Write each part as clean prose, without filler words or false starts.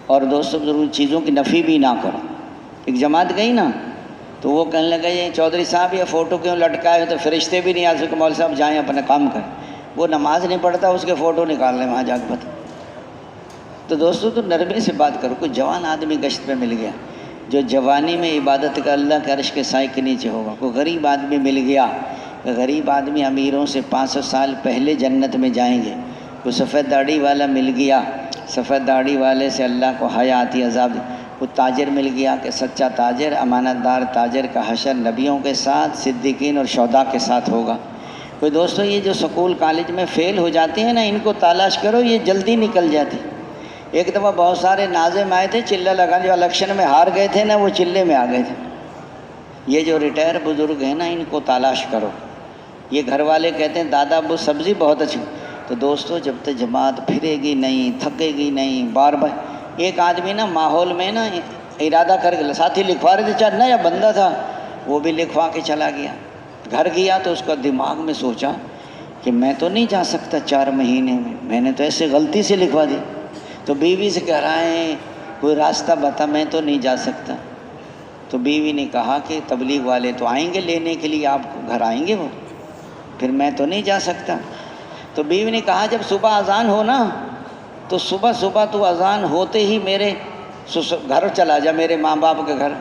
اور دوستوں ضرور چیزوں کی نفی بھی نہ کرو۔ ایک جماعت گئی نا تو وہ کہنے لگا یہ چودھری صاحب یہ فوٹو کیوں لٹکائے تو فرشتے بھی نہیں آ سکے، مولوی صاحب جائیں اپنا کام کریں۔ وہ نماز نہیں پڑھتا، اس کے فوٹو نکال لیں وہاں جا کے بتا۔ تو دوستوں تو نرمی سے بات کرو۔ کوئی جوان آدمی گشت پہ مل گیا جو جوانی میں عبادت کا اللہ کے عرش کے سائے کے نیچے ہوگا، کوئی غریب آدمی مل گیا، غریب آدمی امیروں سے 500 سال پہلے جنت میں جائیں گے، کوئی سفید داڑھی والا مل گیا، سفید داڑھی والے سے اللہ کو حیاتی عذاب، کوئی تاجر مل گیا کہ سچا تاجر امانت دار تاجر کا حشر نبیوں کے ساتھ صدیقین اور شہداء کے ساتھ ہوگا۔ کوئی دوستو یہ جو سکول کالج میں فیل ہو جاتے ہیں نا ان کو تلاش کرو، یہ جلدی نکل جاتی۔ ایک دفعہ بہت سارے ناظم آئے تھے چلہ لگا، جو الیکشن میں ہار گئے تھے نا وہ چلے میں آ گئے تھے۔ یہ جو ریٹائر بزرگ ہیں نا ان کو تلاش کرو۔ یہ گھر والے کہتے ہیں دادا ابو سبزی بہت اچھی، تو دوستو جب تک جماعت پھرے گی نہیں تھکے گی نہیں بار بار۔ ایک آدمی نا ماحول میں نا ارادہ کر کے ساتھی لکھوا رہے تھے، چاہے نیا بندہ تھا وہ بھی لکھوا کے چلا گیا۔ گھر گیا تو اس کا دماغ میں سوچا کہ میں تو نہیں جا سکتا 4 مہینے میں نے تو ایسے غلطی سے لکھوا دی۔ تو بیوی سے کہہ رہا ہے کوئی راستہ بتا، میں تو نہیں جا سکتا۔ تو بیوی نے کہا کہ تبلیغ والے تو آئیں گے لینے کے لیے آپ کو، گھر آئیں گے وہ، پھر میں تو نہیں جا سکتا۔ تو بیوی نے کہا جب صبح اذان ہو نا تو صبح صبح تو اذان ہوتے ہی میرے گھر چلا جا، میرے ماں باپ کے گھر،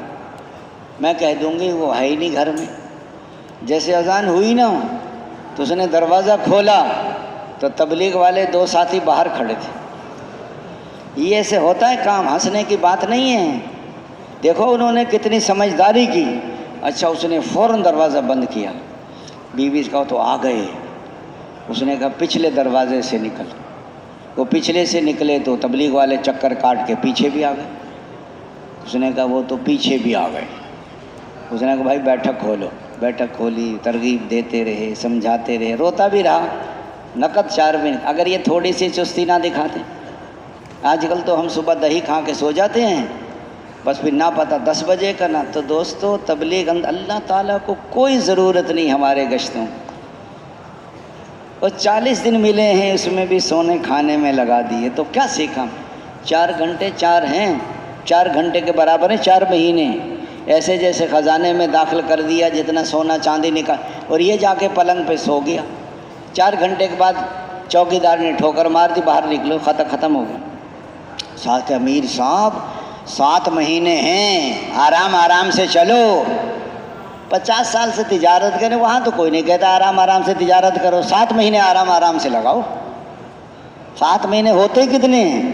میں کہہ دوں گی وہ ہے ہی نہیں گھر میں۔ جیسے اذان ہوئی نا تو اس نے دروازہ کھولا تو تبلیغ والے 2 ساتھی باہر کھڑے تھے۔ یہ ایسے ہوتا ہے کام، ہنسنے کی بات نہیں ہے۔ دیکھو انہوں نے کتنی سمجھداری کی۔ اچھا اس نے فوراً دروازہ بند کیا۔ بیوی سے کہا تو آ گئے، اس نے کہا پچھلے دروازے سے نکل۔ وہ پچھلے سے نکلے تو تبلیغ والے چکر کاٹ کے پیچھے بھی آ گئے۔ اس نے کہا وہ تو پیچھے بھی آ گئے۔ اس نے کہا بھائی بیٹھک کھولو، بیٹھک کھولی، ترغیب دیتے رہے، سمجھاتے رہے، روتا بھی رہا۔ نقد 4 منٹ، اگر یہ تھوڑی سی چستی نہ دکھاتے۔ آج کل تو ہم صبح دہی کھا کے سو جاتے ہیں، بس پھر نہ پتہ 10 بجے کا نا۔ تو دوستو تبلیغ اللہ تعالیٰ کو کوئی ضرورت نہیں ہمارے گشتوں، اور 40 دن ملے ہیں اس میں بھی سونے کھانے میں لگا دیے، تو کیا سیکھا؟ 4 گھنٹے 4 ہیں، 4 گھنٹے کے برابر ہیں 4 مہینے۔ ایسے جیسے خزانے میں داخل کر دیا جتنا سونا چاندی نکال، اور یہ جا کے پلنگ پہ سو گیا۔ 4 گھنٹے کے بعد چوکیدار نے ٹھوکر مار دی، باہر نکلو، ختم ہو گیا۔ ساتھ امیر صاحب 7 مہینے ہیں، آرام آرام سے چلو۔ 50 سال سے تجارت کریں، وہاں تو کوئی نہیں کہتا آرام آرام سے تجارت کرو، 7 مہینے آرام آرام سے لگاؤ۔ 7 مہینے ہوتے کتنے ہیں؟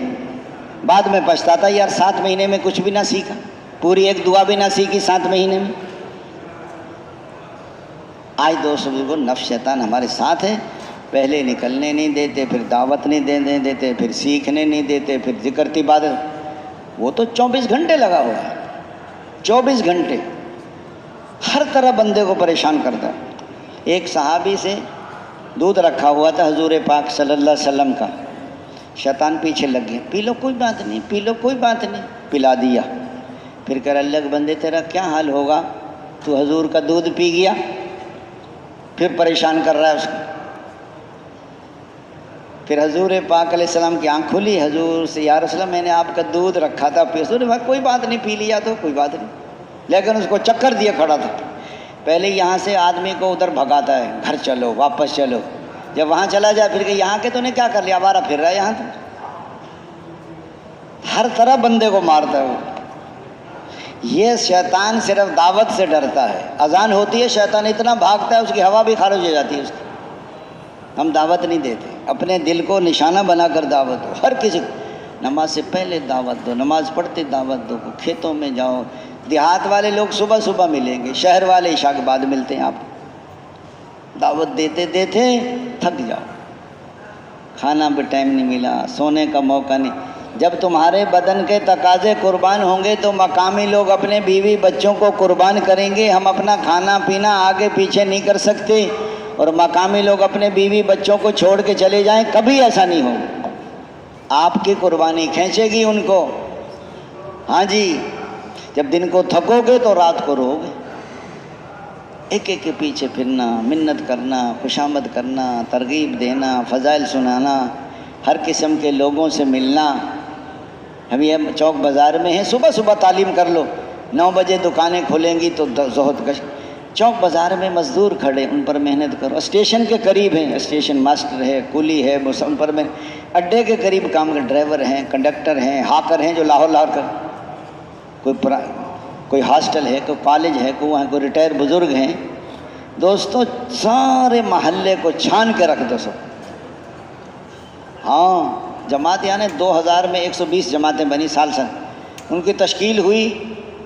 بعد میں پچھتاتا یار 7 مہینے میں کچھ بھی نہ سیکھا، پوری ایک دعا بھی نہ سیکھی 7 مہینے میں۔ آج دوستوں کو نفس شیطان ہمارے ساتھ ہے، پہلے نکلنے نہیں دیتے، پھر دعوت نہیں دینے دیتے، پھر سیکھنے نہیں دیتے، پھر ذکر عبادت۔ وہ تو 24 گھنٹے لگا ہوا ہے، 24 گھنٹے ہر طرح بندے کو پریشان کرتا ہے۔ ایک صحابی سے دودھ رکھا ہوا تھا حضور پاک صلی اللہ علیہ وسلم کا، شیطان پیچھے لگ گیا، پی لو کوئی بات نہیں، پی لو کوئی بات نہیں، پلا دیا۔ پھر کہہ رہا اللہ کے بندے تیرا کیا حال ہوگا، تو حضور کا دودھ پی گیا، پھر پریشان کر رہا ہے اس کو۔ پھر حضور پاک علیہ السلام کی آنکھ کھلی، حضور سے یا رسول اللہ میں نے آپ کا دودھ رکھا تھا، پی، حضور نے کہا کوئی بات نہیں، پی لیا تو کوئی بات نہیں، لیکن اس کو چکر دیا کھڑا تھا۔ پہلے یہاں سے آدمی کو ادھر بھگاتا ہے، گھر چلو واپس چلو، جب وہاں چلا جائے پھر کہ یہاں کے تو نے کیا کر لیا، آوارہ پھر رہا ہے یہاں تو، ہر طرح بندے کو مارتا ہے وہ۔ یہ شیطان صرف دعوت سے ڈرتا ہے، اذان ہوتی ہے شیطان اتنا بھاگتا ہے اس کی ہوا بھی خارج ہو جاتی ہے اس کی۔ ہم دعوت نہیں دیتے، اپنے دل کو نشانہ بنا کر دعوت دو، ہر کسی کو نماز سے پہلے دعوت دو، نماز پڑھتے دعوت دو، کھیتوں میں جاؤ، دیہات والے لوگ صبح صبح ملیں گے، شہر والے عشاء کے بعد ملتے ہیں، آپ دعوت دیتے دیتے تھک جاؤ، کھانا بھی ٹائم نہیں ملا، سونے کا موقع نہیں۔ جب تمہارے بدن کے تقاضے قربان ہوں گے تو مقامی لوگ اپنے بیوی بچوں کو قربان کریں گے، ہم اپنا کھانا پینا آگے پیچھے نہیں کر سکتے، اور مقامی لوگ اپنے بیوی بچوں کو چھوڑ کے چلے جائیں، کبھی ایسا نہیں ہوگا۔ آپ کی قربانی کھینچے گی ان کو۔ ہاں جی، جب دن کو تھکو گے تو رات کو رو گے، ایک ایک کے پیچھے پھرنا، منت کرنا، خوشامد کرنا، ترغیب دینا، فضائل سنانا، ہر قسم کے لوگوں سے ملنا ابھی ہم چوک بازار میں ہیں، صبح صبح تعلیم کر لو، 9 بجے دکانیں کھلیں گی تو زہد کش چوک بازار میں مزدور کھڑے، ان پر محنت کرو، اسٹیشن کے قریب ہیں، اسٹیشن ماسٹر ہے، کولی ہے، ان پر میں اڈے کے قریب کام کر، ڈرائیور ہیں، کنڈکٹر ہیں، ہاکر ہیں جو لاہور کر، کوئی ہاسٹل ہے، کوئی کالج ہے، کوئی ریٹائر بزرگ ہیں۔ دوستو سارے محلے کو چھان کے رکھ دو سب۔ ہاں جماعت یعنی 2000 میں 120 جماعتیں بنی سال ان کی تشکیل ہوئی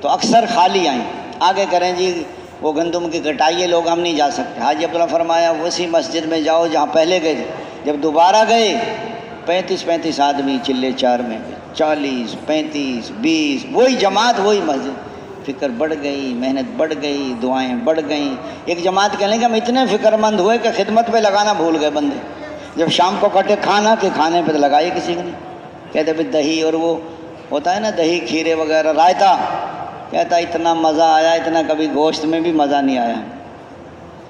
تو اکثر خالی آئیں، آگے کریں جی وہ گندم کی کٹائی ہے، لوگ ہم نہیں جا سکتے۔ حاجی عبداللہ فرمایا اسی مسجد میں جاؤ جہاں پہلے گئے تھے، جب دوبارہ گئے 35 آدمی چلے 4 میں، 40 35 20 وہی جماعت وہی مسجد۔ فکر بڑھ گئی، محنت بڑھ گئی، دعائیں بڑھ گئیں۔ ایک جماعت کہنے کہ ہم اتنے فکر مند ہوئے کہ خدمت پہ لگانا بھول گئے بندے، جب شام کو کٹے کھانا کہ کھانے پہ لگائے کسی نے، کہتے بھائی دہی اور وہ ہوتا ہے نا دہی کھیرے وغیرہ رائتا، کہتا اتنا مزہ آیا اتنا کبھی گوشت میں بھی مزہ نہیں آیا۔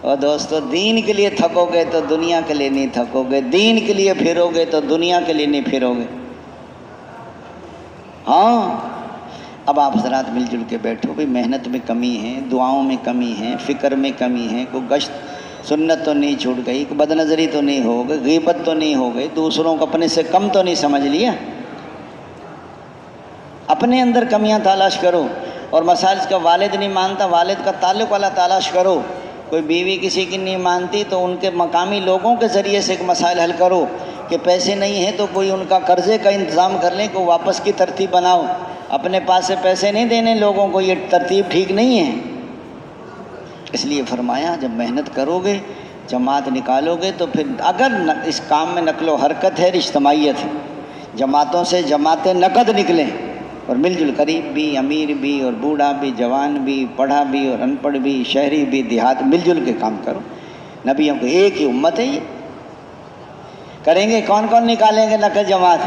اور دوستو دین کے لیے تھکو گے تو دنیا کے لیے نہیں تھکو گے، دین کے لیے پھرو گے تو دنیا کے لیے نہیں پھرو گے۔ ہاں اب آپ حضرات مل جل کے بیٹھو، بھی محنت میں کمی ہے، دعاؤں میں کمی ہے، فکر میں کمی ہے، کوئی گشت سنت تو نہیں چھوٹ گئی، کوئی بد نظری تو نہیں ہو گئی، غیبت تو نہیں ہو گئی، دوسروں کو اپنے سے کم تو نہیں سمجھ لیا۔ اپنے اندر کمیاں تلاش کرو، اور مسائل کا والد نہیں مانتا، والد کا تعلق والا تلاش کرو۔ کوئی بیوی کسی کی نہیں مانتی تو ان کے مقامی لوگوں کے ذریعے سے ایک مسائل حل کرو، کہ پیسے نہیں ہیں تو کوئی ان کا قرضے کا انتظام کر لیں، کوئی واپس کی ترتیب بناؤ۔ اپنے پاس سے پیسے نہیں دینے لوگوں کو، یہ ترتیب ٹھیک نہیں ہے۔ اس لیے فرمایا جب محنت کرو گے، جماعت نکالو گے تو پھر اگر اس کام میں نقل و حرکت ہے، اجتماعیت ہے، جماعتوں سے جماعتیں نقد نکلیں، اور مل جل قریب بھی، امیر بھی، اور بوڑھا بھی، جوان بھی، پڑھا بھی اور ان پڑھ بھی، شہری بھی، دیہات، مل جل کے کام کرو۔ نبیوں کو ایک ہی امت ہے، یہ کریں گے۔ کون کون نکالیں گے نقد جماعت؟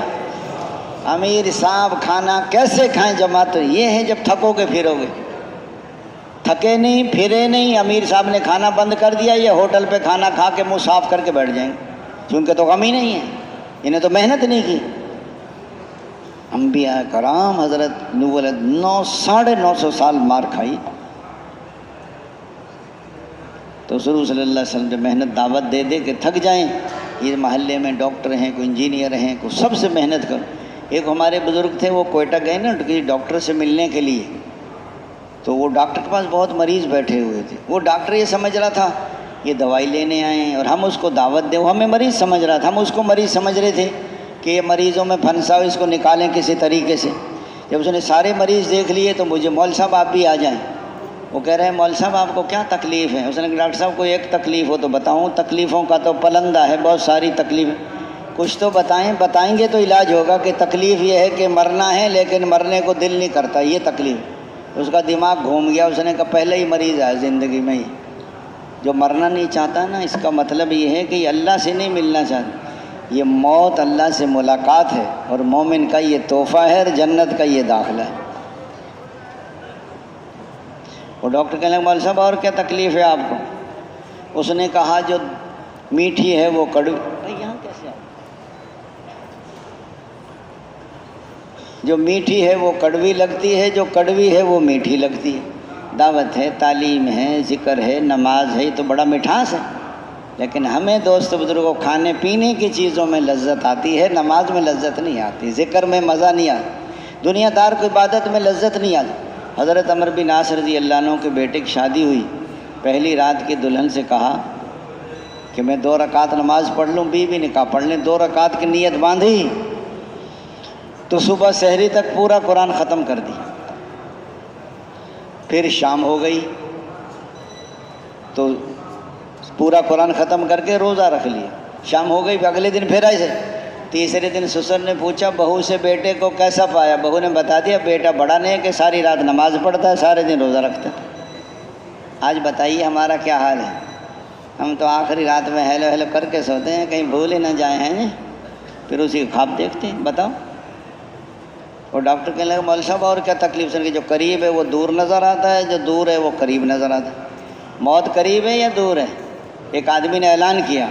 امیر صاحب کھانا کیسے کھائیں جماعت؟ یہ ہے جب تھکو گے پھرو گے، تھکے نہیں پھرے نہیں، امیر صاحب نے کھانا بند کر دیا، یہ ہوٹل پہ کھانا کھا کے منہ صاف کر کے بیٹھ جائیں گے، کیونکہ تو غم ہی نہیں ہے، انہیں تو محنت نہیں کی۔ انبیاء کرام حضرت نوح علیہ 900 سال مار کھائی، تو حضور صلی اللہ علیہ وسلم جو محنت دعوت دے دے کہ تھک جائیں، یہ محلے میں ڈاکٹر ہیں، کوئی انجینئر ہیں، کوئی سب سے محنت کرو۔ ایک ہمارے بزرگ تھے، وہ کوئٹہ گئے نا کسی ڈاکٹر سے ملنے کے لیے، تو وہ ڈاکٹر کے پاس بہت مریض بیٹھے ہوئے تھے، وہ ڈاکٹر یہ سمجھ رہا تھا یہ دوائی لینے آئے ہیں اور ہم اس کو دعوت دیں، وہ ہمیں مریض سمجھ رہا تھا، ہم اس کو مریض سمجھ رہے تھے کہ یہ مریضوں میں پھنسا ہو، اس کو نکالیں کسی طریقے سے۔ جب اس نے سارے مریض دیکھ لیے تو مجھے مول صاحب آپ بھی آ جائیں۔ وہ کہہ رہے ہیں مول صاحب آپ کو کیا تکلیف ہے؟ اس نے کہا ڈاکٹر صاحب کوئی ایک تکلیف ہو تو بتاؤں، تکلیفوں کا تو پلندہ ہے، بہت ساری تکلیف، کچھ تو بتائیں، بتائیں گے تو علاج ہوگا۔ کہ تکلیف یہ ہے کہ مرنا ہے لیکن مرنے کو دل نہیں کرتا، یہ تکلیف۔ اس کا دماغ گھوم گیا، اس نے کہا پہلے ہی مریض ہے زندگی میں ہی، جو مرنا نہیں چاہتا نا، اس کا مطلب یہ ہے کہ یہ اللہ سے نہیں ملنا چاہتا، یہ موت اللہ سے ملاقات ہے، اور مومن کا یہ تحفہ ہے، اور جنت کا یہ داخلہ ہے۔ وہ ڈاکٹر کہنے لگا مول صاحب اور کیا تکلیف ہے آپ کو؟ اس نے کہا جو میٹھی ہے وہ کڑوی، یہاں کیسے آ؟ جو میٹھی ہے وہ کڑوی لگتی ہے، جو کڑوی ہے وہ میٹھی لگتی ہے۔ دعوت ہے، تعلیم ہے، ذکر ہے، نماز ہے، یہ تو بڑا مٹھاس ہے، لیکن ہمیں دوست بزرگوں کھانے پینے کی چیزوں میں لذت آتی ہے، نماز میں لذت نہیں آتی، ذکر میں مزہ نہیں آتا، دنیا دار کو عبادت میں لذت نہیں آتی۔ حضرت عمر بن عاص رضی اللہ عنہ کے بیٹے کی شادی ہوئی، پہلی رات کی دلہن سے کہا کہ میں 2 رکعت نماز پڑھ لوں، بیوی نے کہا پڑھ لیں، 2 رکعت کی نیت باندھی تو صبح سحری تک پورا قرآن ختم کر دی۔ پھر شام ہو گئی تو پورا قرآن ختم کر کے روزہ رکھ لیا، شام ہو گئی، اگلے دن پھر ایسے۔ تیسرے دن سسر نے پوچھا بہو سے بیٹے کو کیسا پایا؟ بہو نے بتا دیا بیٹا بڑا نہیں ہے کہ ساری رات نماز پڑھتا ہے، سارے دن روزہ رکھتا ہے۔ آج بتائیے ہمارا کیا حال ہے؟ ہم تو آخری رات میں ہیلو ہیلو کر کے سوتے ہیں، کہیں بھول ہی نہ جائیں ہیں، پھر اسی کو خواب دیکھتے ہیں۔ بتاؤ۔ اور ڈاکٹر کہنے لگا مول صاحب اور کیا تکلیف؟ سن کے جو قریب ہے وہ دور نظر آتا ہے، جو دور ہے وہ قریب نظر آتا ہے۔ موت قریب ہے یا دور ہے؟ ایک آدمی نے اعلان کیا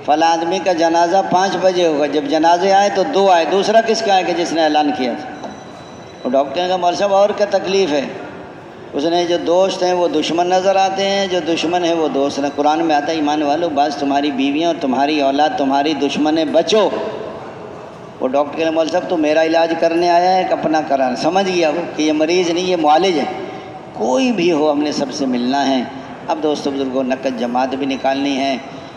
فلاں آدمی کا جنازہ 5 بجے ہوگا، جب جنازے آئے تو 2 آئے، دوسرا کس کا ہے کہ جس نے اعلان کیا تھا؟ وہ ڈاکٹر نے کہا مول صاحب اور کیا تکلیف ہے؟ اس نے جو دوست ہیں وہ دشمن نظر آتے ہیں، جو دشمن ہے وہ دوست ہیں۔ قرآن میں آتا ہے ایمان والو بعض تمہاری بیویاں اور تمہاری اولاد تمہاری دشمن ہے، بچو۔ وہ ڈاکٹر کہنے مول صاحب تو میرا علاج کرنے آیا ہے کہ اپنا کرانا؟ سمجھ گیا وہ کہ یہ مریض نہیں، یہ معالج ہے۔ کوئی بھی ہو ہم نے سب سے ملنا ہے۔ اب دوستو بزرگوں نقد جماعت بھی نکالنی ہے،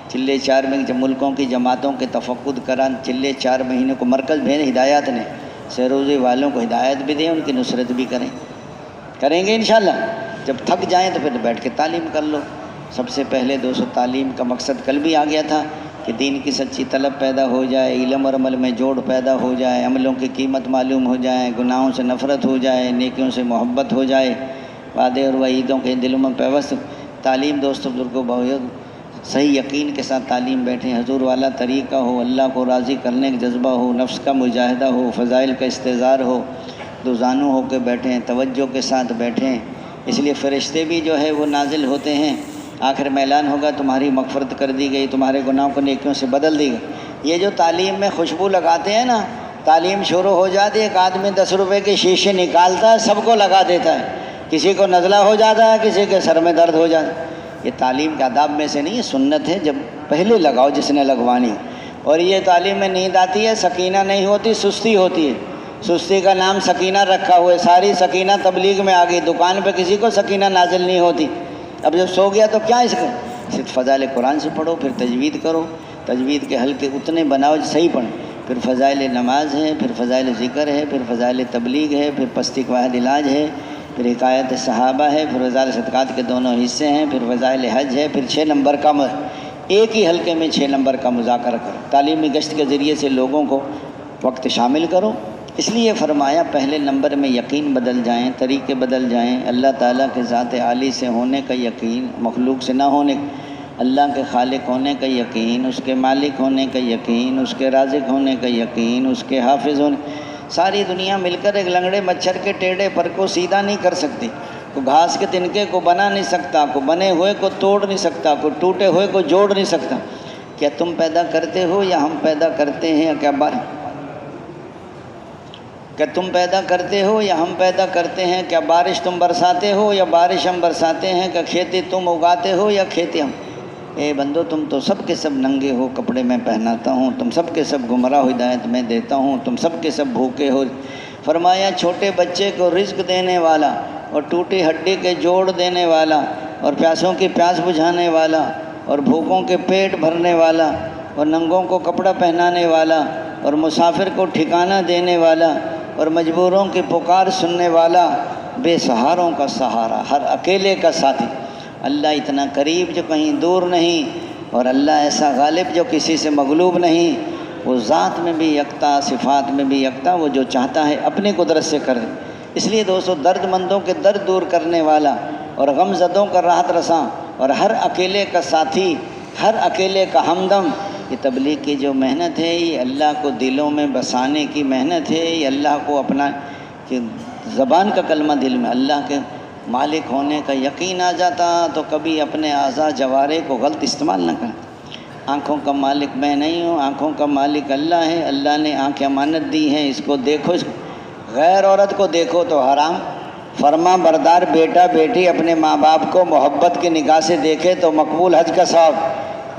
چلے 4 مہینے ملکوں کی جماعتوں کے تفقد کران، چلے 4 مہینے کو مرکز بھیج ہدایات نے، سیروزی والوں کو ہدایت بھی دیں، ان کی نصرت بھی کریں گے انشاءاللہ۔ جب تھک جائیں تو پھر بیٹھ کے تعلیم کر لو۔ سب سے پہلے دوستو تعلیم کا مقصد کل بھی آ گیا تھا کہ دین کی سچی طلب پیدا ہو جائے، علم اور عمل میں جوڑ پیدا ہو جائے، عملوں کی قیمت معلوم ہو جائے، گناہوں سے نفرت ہو جائے، نیکیوں سے محبت ہو جائے، وعدے اور وعیدوں کے دلوں میں پیوست۔ تعلیم دوستو بزرگوں بہت صحیح یقین کے ساتھ تعلیم بیٹھیں، حضور والا طریقہ ہو، اللہ کو راضی کرنے کا جذبہ ہو، نفس کا مجاہدہ ہو، فضائل کا استحضار ہو، دوزانو ہو کے بیٹھیں، توجہ کے ساتھ بیٹھیں۔ اس لیے فرشتے بھی جو ہے وہ نازل ہوتے ہیں، آخر میں اعلان ہوگا تمہاری مغفرت کر دی گئی، تمہارے گناہوں کو نیکیوں سے بدل دی گئی۔ یہ جو تعلیم میں خوشبو لگاتے ہیں نا، تعلیم شروع ہو جاتی ہے، ایک آدمی 10 روپے کے شیشے نکالتا ہے، سب کو لگا دیتا ہے، کسی کو نزلہ ہو جاتا ہے، کسی کے سر میں درد ہو جاتا ہے۔ یہ تعلیم کے آداب میں سے نہیں ہے، سنت ہے، جب پہلے لگاؤ جس نے لگوانی۔ اور یہ تعلیم میں نیند آتی ہے، سکینہ نہیں ہوتی، سستی ہوتی ہے۔ سستی کا نام سکینہ رکھا ہوا ہے، ساری سکینہ تبلیغ میں آ گئی، دکان پہ کسی کو سکینہ نازل نہیں ہوتی۔ اب جب سو گیا تو کیا اس کا؟ صرف فضائل قرآن سے پڑھو، پھر تجوید کرو، تجوید کے حلقے اتنے بناؤ صحیح پڑھیں، پھر فضائل نماز ہے، پھر فضائل ذکر ہے، پھر فضائل تبلیغ ہے، پھر پستی کا واحد علاج ہے، پھر حکایت صحابہ ہے، پھر فضائل صدقات کے دونوں حصے ہیں، پھر فضائل حج ہے، پھر 6 نمبر کا ایک ہی حلقے میں 6 نمبر کا مذاکرہ کرو۔ تعلیمی گشت کے ذریعے سے لوگوں کو وقت شامل کرو۔ اس لیے فرمایا پہلے نمبر میں یقین بدل جائیں، طریقے بدل جائیں، اللہ تعالیٰ کے ذات عالی سے ہونے کا یقین، مخلوق سے نہ ہونے، اللہ کے خالق ہونے کا یقین، اس کے مالک ہونے کا یقین، اس کے رازق ہونے کا یقین، اس کے حافظ ہونے۔ ساری دنیا مل کر ایک لنگڑے مچھر کے ٹیڑھے پر کو سیدھا نہیں کر سکتی، کوئی گھاس کے تنکے کو بنا نہیں سکتا، کوئی بنے ہوئے کو توڑ نہیں سکتا، کوئی ٹوٹے ہوئے کو جوڑ نہیں سکتا۔ کیا تم پیدا کرتے ہو یا ہم پیدا کرتے ہیں؟ کیا تم پیدا کرتے ہو یا ہم پیدا کرتے ہیں؟ کیا بارش تم برساتے ہو یا بارش ہم برساتے ہیں؟ کیا کھیتی تم اگاتے ہو یا کھیتی ہم؟ اے بندو تم تو سب کے سب ننگے ہو، کپڑے میں پہناتا ہوں، تم سب کے سب گمراہ ہو، ہدایت میں دیتا ہوں، تم سب کے سب بھوکے ہو۔ فرمایا چھوٹے بچے کو رزق دینے والا اور ٹوٹی ہڈی کے جوڑ دینے والا اور پیاسوں کی پیاس بجھانے والا اور بھوکوں کے پیٹ بھرنے والا اور ننگوں کو کپڑا پہنانے والا اور مسافر کو ٹھکانہ دینے والا اور مجبوروں کی پکار سننے والا، بے سہاروں کا سہارا، ہر اکیلے کا ساتھی۔ اللہ اتنا قریب جو کہیں دور نہیں، اور اللہ ایسا غالب جو کسی سے مغلوب نہیں۔ وہ ذات میں بھی یکتا، صفات میں بھی یکتا، وہ جو چاہتا ہے اپنی قدرت سے کر دے۔ اس لیے دوستو درد مندوں کے درد دور کرنے والا اور غم زدوں کا راحت رساں اور ہر اکیلے کا ساتھی، ہر اکیلے کا ہمدم، یہ تبلیغ کی جو محنت ہے، یہ اللہ کو دلوں میں بسانے کی محنت ہے۔ یہ اللہ کو اپنا کہ زبان کا کلمہ دل میں اللہ کے مالک ہونے کا یقین آ جاتا تو کبھی اپنے اعضاء جوارے کو غلط استعمال نہ کرتا۔ آنکھوں کا مالک میں نہیں ہوں، آنکھوں کا مالک اللہ ہے، اللہ نے آنکھیں امانت دی ہیں، اس کو دیکھو، اس کو غیر عورت کو دیکھو تو حرام۔ فرما بردار بیٹا بیٹی اپنے ماں باپ کو محبت کی نگاہ سے دیکھے تو مقبول حج کا ثواب،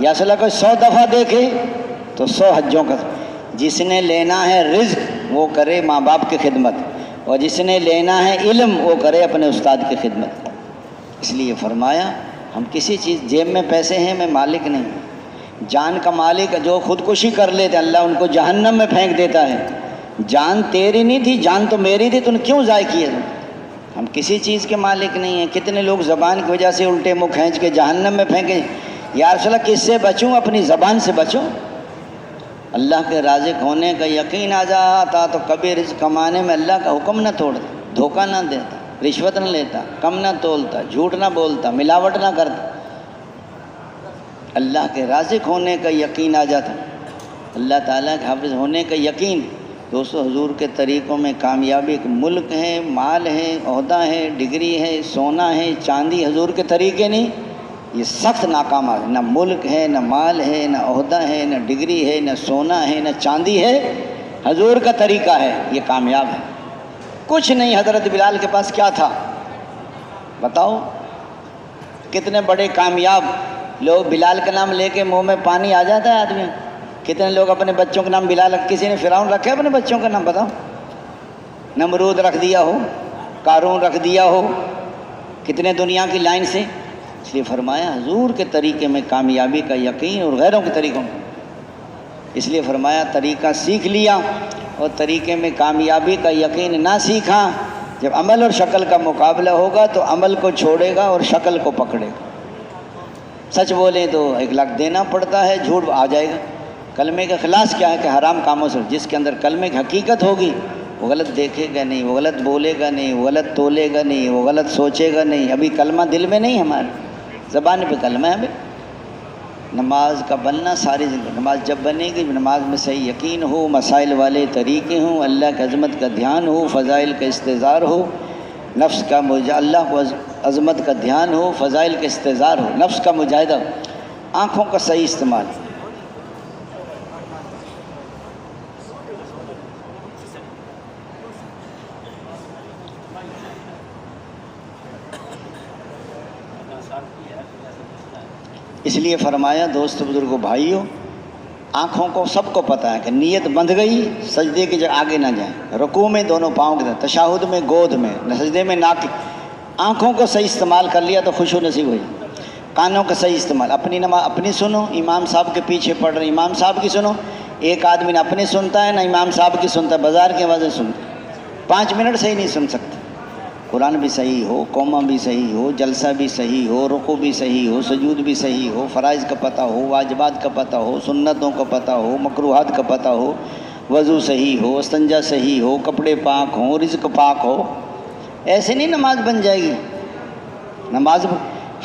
یا صلی اللہ کو 100 دفعہ دیکھے تو 100 حجوں کا۔ جس نے لینا ہے رزق وہ کرے ماں باپ کی خدمت، اور جس نے لینا ہے علم وہ کرے اپنے استاد کی خدمت۔ اس لیے فرمایا ہم کسی چیز، جیب میں پیسے ہیں میں مالک نہیں، جان کا مالک جو خودکشی کر لیتے اللہ ان کو جہنم میں پھینک دیتا ہے۔ جان تیری نہیں تھی، جان تو میری تھی، تو نے کیوں ضائع کیا؟ ہم کسی چیز کے مالک نہیں ہیں۔ کتنے لوگ زبان کی وجہ سے الٹے منہ کھینچ کے جہنم میں پھینکے۔ یا رسول اللہ کس سے بچوں؟ اپنی زبان سے بچوں۔ اللہ کے رازق ہونے کا یقین آ جاتا تو کبھی رزق کمانے میں اللہ کا حکم نہ توڑتا، دھوکہ نہ دیتا، رشوت نہ لیتا، کم نہ تولتا، جھوٹ نہ بولتا، ملاوٹ نہ کرتا۔ اللہ کے رازق ہونے کا یقین آ جاتا، اللہ تعالیٰ کے حافظ ہونے کا یقین۔ دوستو حضور کے طریقوں میں کامیابی، ایک ملک ہے، مال ہے، عہدہ ہے، ڈگری ہے، سونا ہے، چاندی، حضور کے طریقے نہیں، یہ سخت ناکام ہے۔ نہ ملک ہے، نہ مال ہے، نہ عہدہ ہے، نہ ڈگری ہے، نہ سونا ہے، نہ چاندی ہے، حضور کا طریقہ ہے، یہ کامیاب ہے۔ کچھ نہیں حضرت بلال کے پاس کیا تھا بتاؤ؟ کتنے بڑے کامیاب لوگ بلال کا نام لے کے منہ میں پانی آ جاتا ہے آدمی. کتنے لوگ اپنے بچوں کا نام بلال، کسی نے فرعون رکھا ہے اپنے بچوں کا نام؟ بتاؤ. نمرود رکھ دیا ہو، قارون رکھ دیا ہو، کتنے دنیا کی لائن سے. اس لیے فرمایا حضور کے طریقے میں کامیابی کا یقین اور غیروں کے طریقوں میں. اس لیے فرمایا طریقہ سیکھ لیا اور طریقے میں کامیابی کا یقین نہ سیکھا. جب عمل اور شکل کا مقابلہ ہوگا تو عمل کو چھوڑے گا اور شکل کو پکڑے گا. سچ بولیں تو 1 لاکھ دینا پڑتا ہے، جھوٹ آ جائے گا. کلمے کا خلاص کیا ہے کہ حرام کاموں سے جس کے اندر کلمے کی حقیقت ہوگی وہ غلط دیکھے گا نہیں، وہ غلط بولے گا نہیں، وہ غلط تولے گا نہیں، وہ غلط سوچے گا نہیں. ابھی کلمہ دل میں نہیں، ہمارے زبان پہ کلمہ ہے. ابھی نماز کا بننا ساری زندگی. نماز جب بنے گی، نماز میں صحیح یقین ہو، مسائل والے طریقے ہوں، اللہ کی عظمت کا دھیان ہو، فضائل کا استحضار ہو، نفس کا اللہ کو عظمت کا دھیان ہو، فضائل کا استحضار ہو، نفس کا مجاہدہ ہو، آنکھوں کا صحیح استعمال. اس لیے فرمایا دوست بزرگوں بھائیوں، آنکھوں کو سب کو پتہ ہے کہ نیت بندھ گئی سجدے کی جگہ آگے نہ جائیں. رکوع میں دونوں پاؤں کے ساتھ، تشہد میں گود میں، سجدے میں ناک. آنکھوں کو صحیح استعمال کر لیا تو خوشو نصیب ہوئی. کانوں کا صحیح استعمال، اپنی نماز اپنی سنو، امام صاحب کے پیچھے پڑھ رہے امام صاحب کی سنو. ایک آدمی نہ اپنی سنتا ہے نہ امام صاحب کی سنتا ہے، بازار کی آوازیں سنتا ہے. 5 منٹ صحیح نہیں سن سکتے. قرآن بھی صحیح ہو، قومہ بھی صحیح ہو، جلسہ بھی صحیح ہو، رکوع بھی صحیح ہو، سجود بھی صحیح ہو، فرائض کا پتہ ہو، واجبات کا پتہ ہو، سنتوں کا پتہ ہو، مکروہات کا پتہ ہو، وضو صحیح ہو، استنجا صحیح ہو، کپڑے پاک ہوں، رزق پاک ہو. ایسے نہیں نماز بن جائے گی. نماز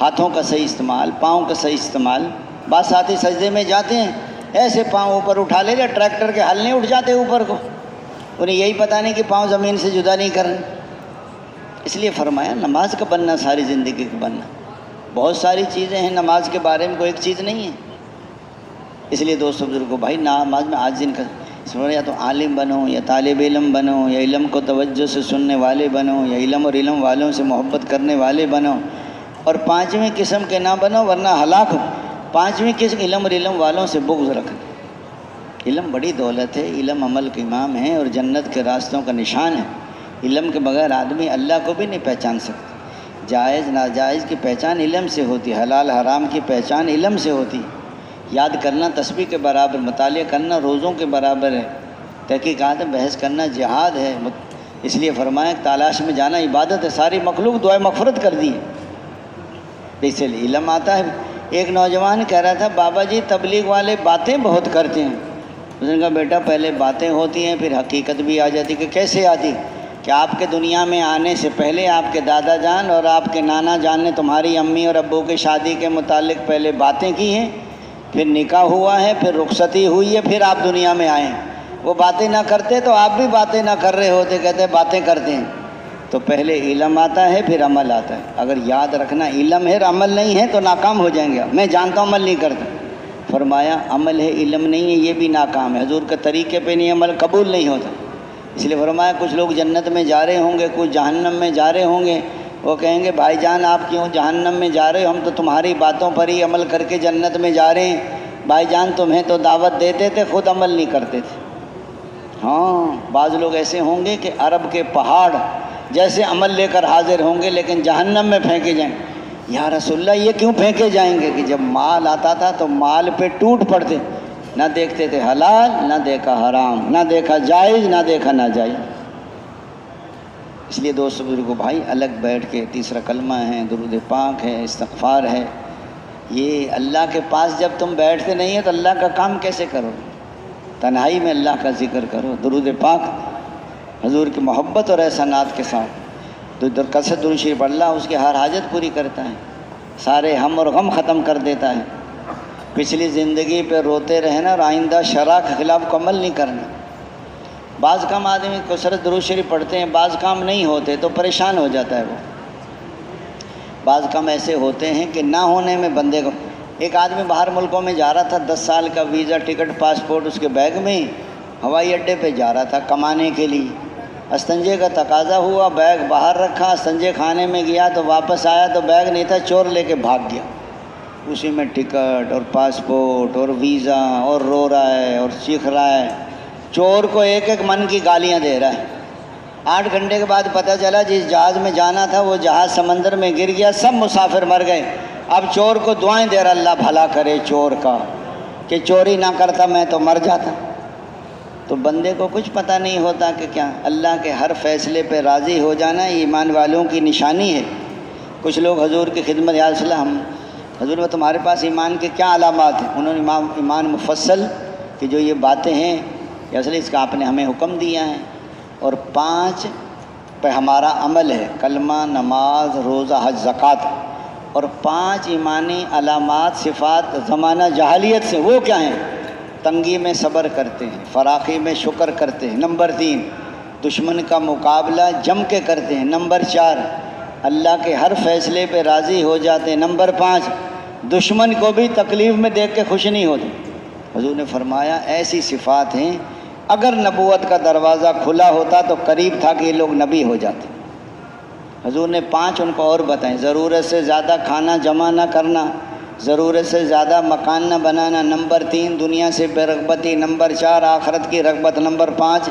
ہاتھوں کا صحیح استعمال، پاؤں کا صحیح استعمال. بعض ساتھی سجدے میں جاتے ہیں ایسے پاؤں اوپر اٹھا لے جا، ٹریکٹر کے ہل نہیں اٹھ جاتے اوپر کو، انہیں یہی پتہ نہیں کہ پاؤں زمین سے جدا نہیں کرنے. اس لیے فرمایا نماز کا بننا ساری زندگی کا بننا. بہت ساری چیزیں ہیں نماز کے بارے میں، کوئی ایک چیز نہیں ہے. اس لیے دوستو بزرگوں بھائی، نماز میں آج دن کا یا تو عالم بنو یا طالب علم بنو یا علم کو توجہ سے سننے والے بنو یا علم اور علم والوں سے محبت کرنے والے بنو. اور 5ویں قسم کے نہ بنو ورنہ ہلاک ہو. 5ویں قسم علم اور علم والوں سے بغض رکھنا. علم بڑی دولت ہے، علم عمل کا امام ہے اور جنت کے راستوں کا نشان ہے. علم کے بغیر آدمی اللہ کو بھی نہیں پہچان سکتا. جائز ناجائز کی پہچان علم سے ہوتی ہے، حلال حرام کی پہچان علم سے ہوتی ہے. یاد کرنا تسبیح کے برابر، مطالعہ کرنا روزوں کے برابر ہے، تحقیقات میں بحث کرنا جہاد ہے. اس لیے فرمایا تلاش میں جانا عبادت ہے. ساری مخلوق دعائے مغفرت کر دی ہے. اس لیے علم آتا ہے. ایک نوجوان کہہ رہا تھا بابا جی تبلیغ والے باتیں بہت کرتے ہیں. اس نے کہا بیٹا پہلے باتیں ہوتی ہیں پھر حقیقت بھی آ جاتی. کہ کیسے آتی؟ کہ آپ کے دنیا میں آنے سے پہلے آپ کے دادا جان اور آپ کے نانا جان نے تمہاری امی اور ابو کی شادی کے متعلق پہلے باتیں کی ہیں، پھر نکاح ہوا ہے، پھر رخصتی ہوئی ہے، پھر آپ دنیا میں آئے ہیں. وہ باتیں نہ کرتے تو آپ بھی باتیں نہ کر رہے ہوتے. کہتے باتیں کرتے ہیں. تو پہلے علم آتا ہے پھر عمل آتا ہے. اگر یاد رکھنا علم ہے اور عمل نہیں ہے تو ناکام ہو جائیں گے. میں جانتا ہوں عمل نہیں کرتا. فرمایا عمل ہے علم نہیں ہے یہ بھی ناکام ہے. حضور کے طریقے پہ نہیں عمل قبول نہیں ہوتا. اس لیے فرمایا کچھ لوگ جنت میں جا رہے ہوں گے، کچھ جہنم میں جا رہے ہوں گے. وہ کہیں گے بھائی جان آپ کیوں جہنم میں جا رہے ہو؟ ہم تو تمہاری باتوں پر ہی عمل کر کے جنت میں جا رہے ہیں. بھائی جان تمہیں تو دعوت دیتے تھے، خود عمل نہیں کرتے تھے. ہاں بعض لوگ ایسے ہوں گے کہ عرب کے پہاڑ جیسے عمل لے کر حاضر ہوں گے لیکن جہنم میں پھینکے جائیں. یا رسول اللہ یہ کیوں پھینکے جائیں گے؟ کہ جب مال آتا تھا تو مال پہ ٹوٹ پڑتے، نہ دیکھتے تھے حلال، نہ دیکھا حرام، نہ دیکھا جائز، نہ دیکھا ناجائز. اس لیے دوست بزرگوں بھائی الگ بیٹھ کے تیسرا کلمہ ہے، درود پاک ہے، استغفار ہے. یہ اللہ کے پاس جب تم بیٹھتے نہیں ہیں تو اللہ کا کام کیسے کرو؟ تنہائی میں اللہ کا ذکر کرو. درود پاک حضور کی محبت اور احسانات کے ساتھ کثرت درود شریف اللہ اس کی ہر حاجت پوری کرتا ہے، سارے ہم اور غم ختم کر دیتا ہے. پچھلی زندگی پہ روتے رہنا اور آئندہ شرع کے خلاف کو عمل نہیں کرنا. بعض کام آدمی کثرت درود شریف پڑھتے ہیں، بعض کام نہیں ہوتے تو پریشان ہو جاتا ہے. وہ بعض کام ایسے ہوتے ہیں کہ نہ ہونے میں بندے کو. ایک آدمی باہر ملکوں میں جا رہا تھا، 10 سال کا ویزا ٹکٹ پاسپورٹ اس کے بیگ میں، ہوائی اڈے پہ جا رہا تھا کمانے کے لیے. استنجے کا تقاضا ہوا، بیگ باہر رکھا، استنجے خانے میں گیا تو واپس آیا تو بیگ نہیں تھا، چور لے کے بھاگ گیا، اسی میں ٹکٹ اور پاسپورٹ اور ویزا، اور رو رہا ہے اور چیخ رہا ہے، چور کو ایک ایک من کی گالیاں دے رہا ہے۔ 8 گھنٹے کے بعد پتہ چلا جس جہاز میں جانا تھا وہ جہاز سمندر میں گر گیا، سب مسافر مر گئے۔ اب چور کو دعائیں دے رہا، اللہ بھلا کرے چور کا، کہ چوری نہ کرتا میں تو مر جاتا۔ تو بندے کو کچھ پتہ نہیں ہوتا کہ کیا اللہ کے ہر فیصلے پہ راضی ہو جانا ایمان والوں کی نشانی ہے۔ کچھ لوگ حضور کی خدمت، یا رسول اللہ، حضور وہ تمہارے پاس ایمان کے کیا علامات ہیں؟ انہوں نے ایمان مفصل کہ جو یہ باتیں ہیں یا رسول اللہ اس کا آپ نے ہمیں حکم دیا ہے، اور 5 پہ ہمارا عمل ہے، کلمہ، نماز، روزہ، حج، زکوٰۃ، اور 5 ایمانی علامات صفات زمانہ جاہلیت سے، وہ کیا ہیں؟ تنگی میں صبر کرتے ہیں، فراخی میں شکر کرتے ہیں، نمبر 3 دشمن کا مقابلہ جم کے کرتے ہیں، نمبر 4 اللہ کے ہر فیصلے پہ راضی ہو جاتے ہیں، نمبر 5 دشمن کو بھی تکلیف میں دیکھ کے خوش نہیں ہوتے۔ حضور نے فرمایا ایسی صفات ہیں، اگر نبوت کا دروازہ کھلا ہوتا تو قریب تھا کہ یہ لوگ نبی ہو جاتے۔ حضور نے 5 ان کو اور بتائیں، ضرورت سے زیادہ کھانا جمع نہ کرنا، ضرورت سے زیادہ مکان نہ بنانا، نمبر 3 دنیا سے بے رغبتی، نمبر 4 آخرت کی رغبت، نمبر 5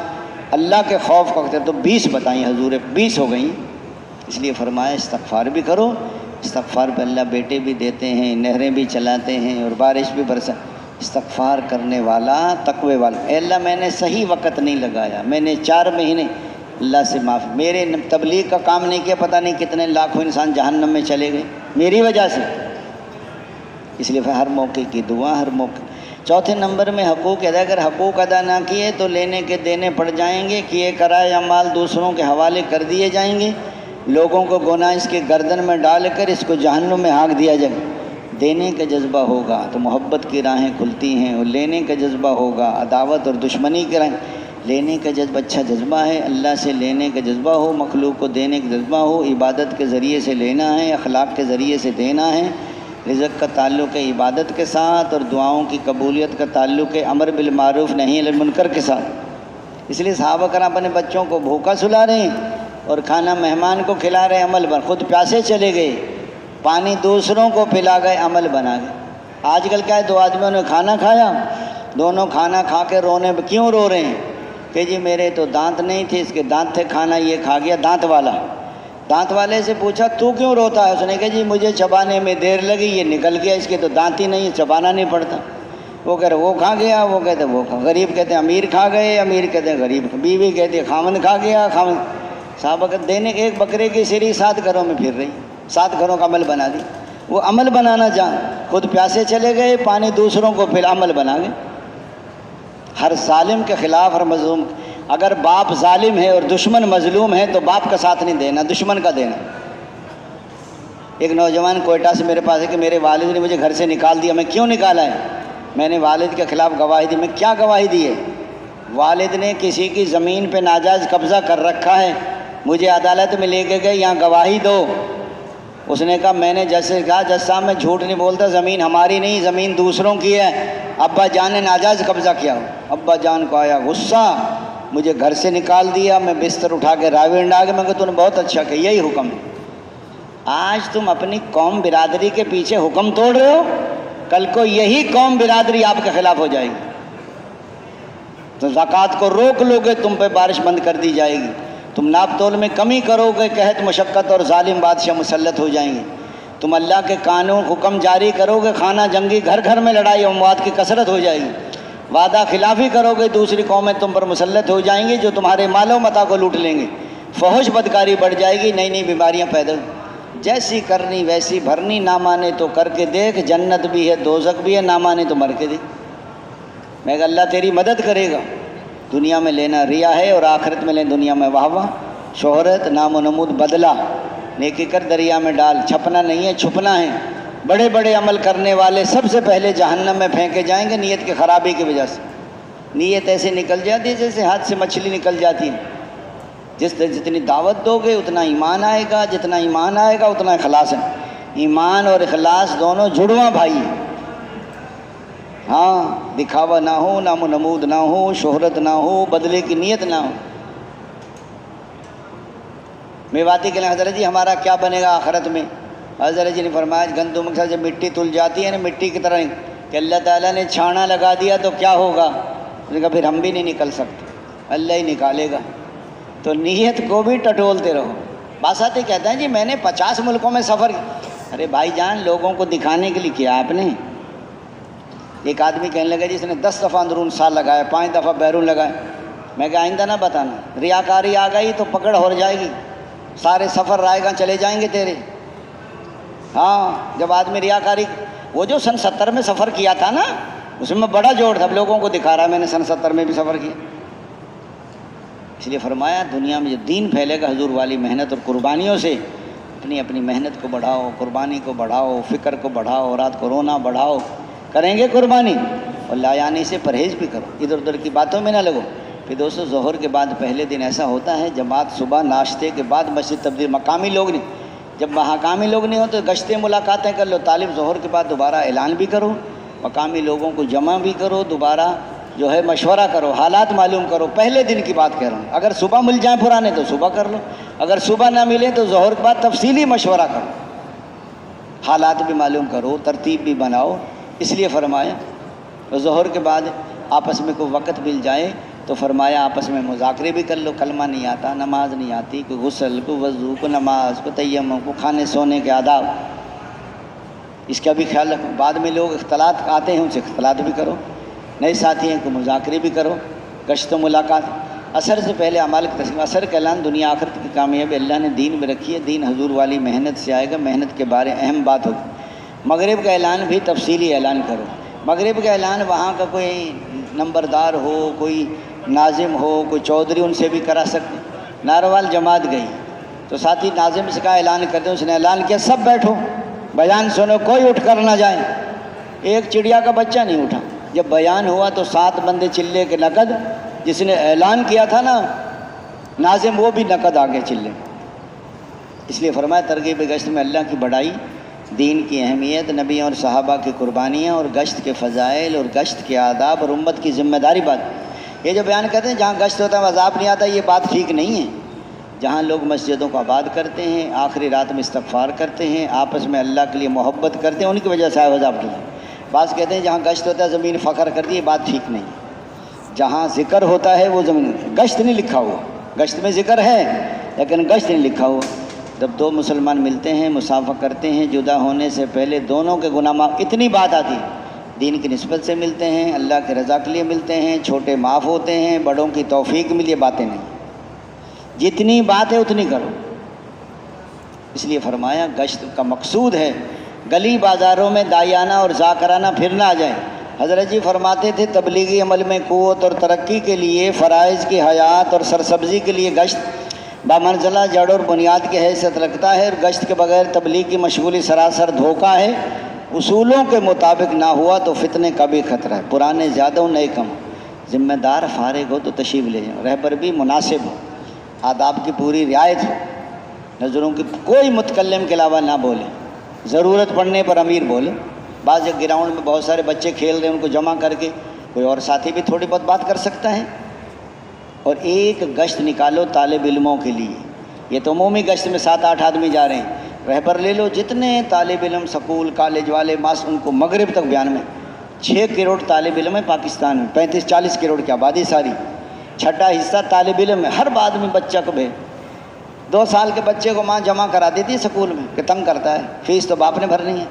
اللہ کے خوف کا۔ تو 20 بتائیں حضور، 20 ہو گئیں۔ اس لیے فرمایا استغفار بھی کرو، استغفار پہ اللہ بیٹے بھی دیتے ہیں، نہریں بھی چلاتے ہیں اور بارش بھی برسا۔ استغفار کرنے والا تقوی والا، اے اللہ میں نے صحیح وقت نہیں لگایا، میں نے 4 مہینے، اللہ سے معاف، میرے تبلیغ کا کام نہیں کیا، پتہ نہیں کتنے لاکھوں انسان جہنم میں چلے گئے میری وجہ سے۔ اس لیے ہر موقع کی دعا، ہر موقع۔ چوتھے نمبر میں حقوق ادا، اگر حقوق ادا نہ کیے تو لینے کے دینے پڑ جائیں گے، کیے کرائے اعمال دوسروں کے حوالے کر دیے جائیں گے، لوگوں کو گناہ اس کے گردن میں ڈال کر اس کو جہنم میں ہانک دیا جائے۔ دینے کا جذبہ ہوگا تو محبت کی راہیں کھلتی ہیں، اور لینے کا جذبہ ہوگا عداوت اور دشمنی کی راہیں۔ لینے کا جذبہ اچھا جذبہ ہے، اللہ سے لینے کا جذبہ ہو، مخلوق کو دینے کا جذبہ ہو، عبادت کے ذریعے سے لینا ہے، اخلاق کے ذریعے سے دینا ہے۔ رزق کا تعلق ہے عبادت کے ساتھ، اور دعاؤں کی قبولیت کا تعلق ہے امر بالمعروف نہی عن المنکر کے ساتھ۔ اس لیے صحابہ کرام اپنے بچوں کو بھوکا سلا رہے ہیں اور کھانا مہمان کو کھلا رہے ہیں، عمل بن، خود پیاسے چلے گئے، پانی دوسروں کو پلا گئے، عمل بنا گئے۔ آج کل کیا ہے، 2 آدمیوں نے کھانا کھایا، دونوں کھانا کھا کے رونے، کیوں رو رہے ہیں؟ کہ جی میرے تو دانت نہیں تھے، اس کے دانت تھے، کھانا یہ کھا گیا دانت والا۔ دانت والے سے پوچھا تو کیوں روتا ہے؟ اس نے کہا جی مجھے چبانے میں دیر لگی، یہ نکل گیا، اس کے تو دانت ہی نہیں، چبانا نہیں پڑتا۔ وہ کہہ رہے وہ کھا گیا، وہ کہتے وہ کھا، غریب کہتے ہیں امیر کھا گئے، امیر کہتے ہیں غریب، بیوی کہتے ہیں خاوند کھا گیا، خاوند۔ صحابہ کہ دینے ایک بکرے کی سری 7 گھروں میں پھر رہی، 7 گھروں کا عمل بنا دی۔ وہ عمل بنانا جان، خود پیاسے چلے گئے، پانی دوسروں کو پھر عمل بنا گئے۔ ہر ظالم کے خلاف، ہر مظلوم، اگر باپ ظالم ہے اور دشمن مظلوم ہے تو باپ کا ساتھ نہیں دینا، دشمن کا دینا۔ ایک نوجوان کوئٹہ سے میرے پاس ہے کہ میرے والد نے مجھے گھر سے نکال دیا۔ میں کیوں نکالا ہے؟ میں نے والد کے خلاف گواہی دی۔ میں کیا گواہی دی ہے؟ والد نے کسی کی زمین پہ ناجائز قبضہ کر رکھا ہے، مجھے عدالت میں لے کے گئے، یہاں گواہی دو۔ اس نے کہا، میں نے جیسے کہا جج صاحب میں جھوٹ نہیں بولتا، زمین ہماری نہیں، زمین دوسروں کی ہے، ابا جان نے ناجائز قبضہ کیا۔ ابا جان کو آیا غصہ، مجھے گھر سے نکال دیا، میں بستر اٹھا کے راویرنڈ آ گیا۔ میں کہا تو نے بہت اچھا کیا، یہی حکم ہے۔ آج تم اپنی قوم برادری کے پیچھے حکم توڑ رہے ہو، کل کو یہی قوم برادری آپ کے خلاف ہو جائے گی، تو زکوٰۃ کو روک لو گے، تم پہ بارش بند کر دی جائے گی، تم ناپ تول میں کمی کرو گے، قحط مشقت اور ظالم بادشاہ مسلط ہو جائیں گے، تم اللہ کے قانون حکم جاری کرو گے، خانہ جنگی، گھر گھر میں لڑائی اموات کی کثرت ہو جائے گی، وعدہ خلافی کرو گے، دوسری قومیں تم پر مسلط ہو جائیں گی جو تمہارے مال و متاع کو لوٹ لیں گے، فحش بدکاری بڑھ جائے گی، نئی نئی بیماریاں پیدا، جیسی کرنی ویسی بھرنی، نہ مانے تو کر کے دیکھ، جنت بھی ہے دوزخ بھی ہے، نہ مانے تو مر کے دیکھ۔ میں کہ اللہ تیری مدد کرے گا۔ دنیا میں لینا ریا ہے اور آخرت میں لیں دنیا میں واہ واہ، شہرت، نام و نمود، بدلہ، نیکی کر دریا میں ڈال، چھپنا نہیں ہے چھپنا ہے۔ بڑے بڑے عمل کرنے والے سب سے پہلے جہنم میں پھینکے جائیں گے نیت کی خرابی کی وجہ سے۔ نیت ایسے نکل جاتی ہے جیسے ہاتھ سے مچھلی نکل جاتی ہے۔ جتنی دعوت دو گے اتنا ایمان آئے گا، جتنا ایمان آئے گا اتنا اخلاص ہے۔ ایمان اور اخلاص دونوں جڑواں بھائی ہیں۔ ہاں، دکھاوا نہ ہو، نام و نمود نہ ہو، شہرت نہ ہو، بدلے کی نیت نہ ہو۔ میواتی کہنے حضرت جی ہمارا کیا بنے گا آخرت میں؟ حضرت جی نے فرمایا گندم کے ساتھ جب مٹی تل جاتی ہے نا مٹی کی طرح کہ اللہ تعالیٰ نے چھانا لگا دیا تو کیا ہوگا؟ اس نے کہا پھر ہم بھی نہیں نکل سکتے، اللہ ہی نکالے گا۔ تو نیت کو بھی ٹٹولتے رہو۔ باساتے کہتے ہیں جی میں نے 50 ملکوں میں سفر کیا۔ ارے بھائی جان لوگوں کو دکھانے کے لیے کیا آپ نے؟ ایک آدمی کہنے لگا جی اس نے 10 دفعہ اندرون سال لگایا، 5 دفعہ بیرون لگائے۔ میں کہ آئندہ نہ بتانا، ریاکاری آ گئی تو پکڑ ہو جائے گی، سارے سفر رائے گاں چلے جائیں گے تیرے۔ ہاں جب آدمی ریاکاری، وہ جو سن 70 میں سفر کیا تھا نا اس میں بڑا جوڑ تھا، لوگوں کو دکھا رہا میں نے سن 70 میں بھی سفر کیا۔ اس لیے فرمایا دنیا میں جو دین پھیلے گا حضور والی محنت اور قربانیوں سے، اپنی محنت کو بڑھاؤ، قربانی کو بڑھاؤ، فکر کو بڑھاؤ، رات کو رونا بڑھاؤ، کریں گے قربانی، اور لایانی سے پرہیز بھی کرو، ادھر ادھر کی باتوں میں نہ لگو۔ پھر دوستو ظہر کے بعد پہلے دن ایسا ہوتا ہے جماعت صبح ناشتے کے بعد مسجد تبدیل، مقامی لوگ نہیں، جب مقامی لوگ نہیں ہو تو گشتیں ملاقاتیں کر لو، طالب ظہر کے بعد دوبارہ اعلان بھی کرو، مقامی لوگوں کو جمع بھی کرو، دوبارہ جو ہے مشورہ کرو، حالات معلوم کرو۔ پہلے دن کی بات کہہ رہا ہوں، اگر صبح مل جائیں پرانے تو صبح کر لو، اگر صبح نہ ملیں تو ظہر کے بعد تفصیلی مشورہ کرو، حالات بھی معلوم کرو، ترتیب بھی بناؤ۔ اس لیے فرمایا ظہر کے بعد آپس میں کوئی وقت مل جائے تو فرمایا آپس میں مذاکرے بھی کر لو، کلمہ نہیں آتا، نماز نہیں آتی، کوئی غسل، کوئی وضو، کوئی نماز، کوئی تیمم، کوئی کھانے سونے کے آداب، اس کا بھی خیال رکھو۔ بعد میں لوگ اختلاط آتے ہیں ان سے اختلاط بھی کرو، نئے ساتھی ہیں کو مذاکرے بھی کرو، گشت و ملاقات۔ عصر سے پہلے اعمال کی تسلیم، عصر کا اعلان دنیا آخرت کی کامیابی اللہ نے دین میں رکھی ہے، دین حضور والی محنت سے آئے گا، محنت کے بارے اہم بات ہوگی۔ مغرب کا اعلان بھی تفصیلی اعلان کرو، مغرب کا اعلان وہاں کا کوئی نمبردار ہو، کوئی ناظم ہو، کوئی چودھری، ان سے بھی کرا سکتے۔ ناروال جماعت گئی تو ساتھی ناظم سے کہا اعلان کر دیں، اس نے اعلان کیا سب بیٹھو بیان سنو، کوئی اٹھ کر نہ جائے۔ ایک چڑیا کا بچہ نہیں اٹھا۔ جب بیان ہوا تو 7 بندے چلے کے نقد، جس نے اعلان کیا تھا نا ناظم وہ بھی نقد آگے چلے۔ اس لیے فرمایا ترغیب گشت میں اللہ کی بڑائی، دین کی اہمیت، نبی اور صحابہ کی قربانیاں اور گشت کے فضائل اور گشت کے آداب اور امت کی ذمہ داری بات۔ یہ جو بیان کرتے ہیں جہاں گشت ہوتا ہے عذاب نہیں آتا، یہ بات ٹھیک نہیں ہے۔ جہاں لوگ مسجدوں کو آباد کرتے ہیں، آخری رات میں استغفار کرتے ہیں، آپس میں اللہ کے لیے محبت کرتے ہیں، ان کی وجہ سے عذاب کی ہے۔ بعض کہتے ہیں جہاں گشت ہوتا ہے زمین فخر کرتی ہے، یہ بات ٹھیک نہیں۔ جہاں ذکر ہوتا ہے وہ زمین، گشت نہیں لکھا ہوا، گشت میں ذکر ہے لیکن گشت نہیں لکھا ہوا۔ جب 2 مسلمان ملتے ہیں، مسافہ کرتے ہیں، جدا ہونے سے پہلے دونوں کے گناہ معاف، اتنی بات آتی ہے، دین کی نسبت سے ملتے ہیں، اللہ کی رضا کے لیے ملتے ہیں، چھوٹے معاف ہوتے ہیں، بڑوں کی توفیق ملی، باتیں نہیں، جتنی بات ہے اتنی کرو۔ اس لیے فرمایا گشت کا مقصود ہے گلی بازاروں میں دایانہ اور ذاکرانہ پھرنا آ جائے۔ حضرت جی فرماتے تھے تبلیغی عمل میں قوت اور ترقی کے لیے، فرائض کی حیات اور سرسبزی کے لیے گشت بامنزلہ جڑ اور بنیاد کی حیثیت رکھتا ہے، اور گشت کے بغیر تبلیغ کی مشغولی سراسر دھوکہ ہے۔ اصولوں کے مطابق نہ ہوا تو فتنے کا بھی خطرہ ہے، پرانے زیادہ ہو نئے کم، ذمہ دار فارغ ہو تو تشریف لے جاؤ، رہبر بھی مناسب ہو، آداب کی پوری رعایت ہو، نظروں کی کوئی متکلم کے علاوہ نہ بولے، ضرورت پڑنے پر امیر بولے۔ بعض ایک گراؤنڈ میں بہت سارے بچے کھیل رہے ہیں، ان کو جمع کر کے کوئی اور ساتھی بھی تھوڑی بہت بات کر سکتا ہے۔ اور ایک گشت نکالو طالب علموں کے لیے، یہ تو عمومی گشت میں 7-8 آدمی جا رہے ہیں، رہبر لے لو، جتنے طالب علم سکول کالج والے ماس، ان کو مغرب تک بیان میں 6 کروڑ طالب علم ہے پاکستان میں، 35-40 کروڑ کی آبادی ساری، 6واں حصہ طالب علم ہے، ہر آدمی بچہ کو 2 سال کے بچے کو ماں جمع کرا دیتی ہے سکول میں کہ تنگ کرتا ہے، فیس تو باپ نے بھرنی ہے۔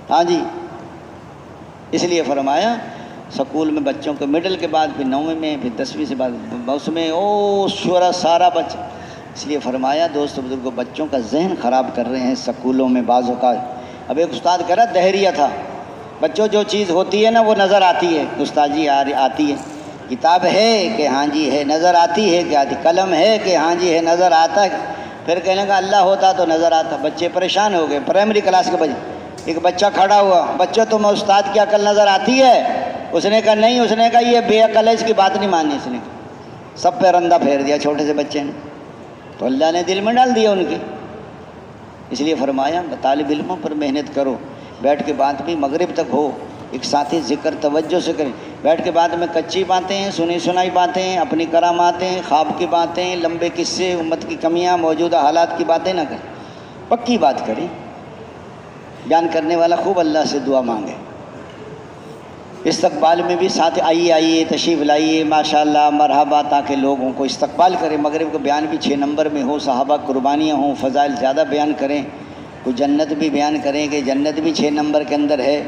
ہاں جی، اس لیے فرمایا سکول میں بچوں کو مڈل کے بعد، پھر 9ویں میں، پھر 10ویں سے بعد اس میں شورا سارا بچہ۔ اس لیے فرمایا دوست بزرگوں بچوں کا ذہن خراب کر رہے ہیں سکولوں میں بعض اوقات۔ اب ایک استاد کہہ رہا دہریہ تھا، بچوں جو چیز ہوتی ہے نا وہ نظر آتی ہے، استاد جی آتی ہے، کتاب ہے کہ ہاں جی ہے، نظر آتی ہے کہ آتی، قلم ہے کہ ہاں جی ہے، نظر آتا ہے، پھر کہنے کا اللہ ہوتا تو نظر آتا۔ بچے پریشان ہو گئے، پرائمری کلاس کے بچے، ایک بچہ کھڑا ہوا، بچہ تمہیں استاد کی عقل نظر آتی ہے؟ اس نے کہا نہیں، اس نے کہا یہ بے عقل ہے، اس کی بات نہیں ماننی، اس نے کہا، سب پہ رندہ پھیر دیا چھوٹے سے بچے نے، تو اللہ نے دل میں ڈال دیا ان کے۔ اس لیے فرمایا طالب علموں پر محنت کرو، بیٹھ کے بات بھی مغرب تک ہو، ایک ساتھی ذکر توجہ سے کریں، بیٹھ کے بعد میں کچی باتیں ہیں، سنی سنائی باتیں ہیں، اپنی کراماتیں، خواب کی باتیں، لمبے قصے، امت کی کمیاں، موجودہ حالات کی باتیں نہ کریں، پکی بات کریں۔ بیان کرنے والا خوب اللہ سے دعا مانگے۔ استقبال میں بھی ساتھ آئیے تشریف لائیے، ماشاءاللہ مرحبا، تاکہ لوگوں کو استقبال کریں۔ مغرب کا بیان بھی 6 نمبر میں ہو، صحابہ قربانیاں ہوں، فضائل زیادہ بیان کریں، کوئی جنت بھی بیان کریں کہ جنت بھی 6 نمبر کے اندر ہے،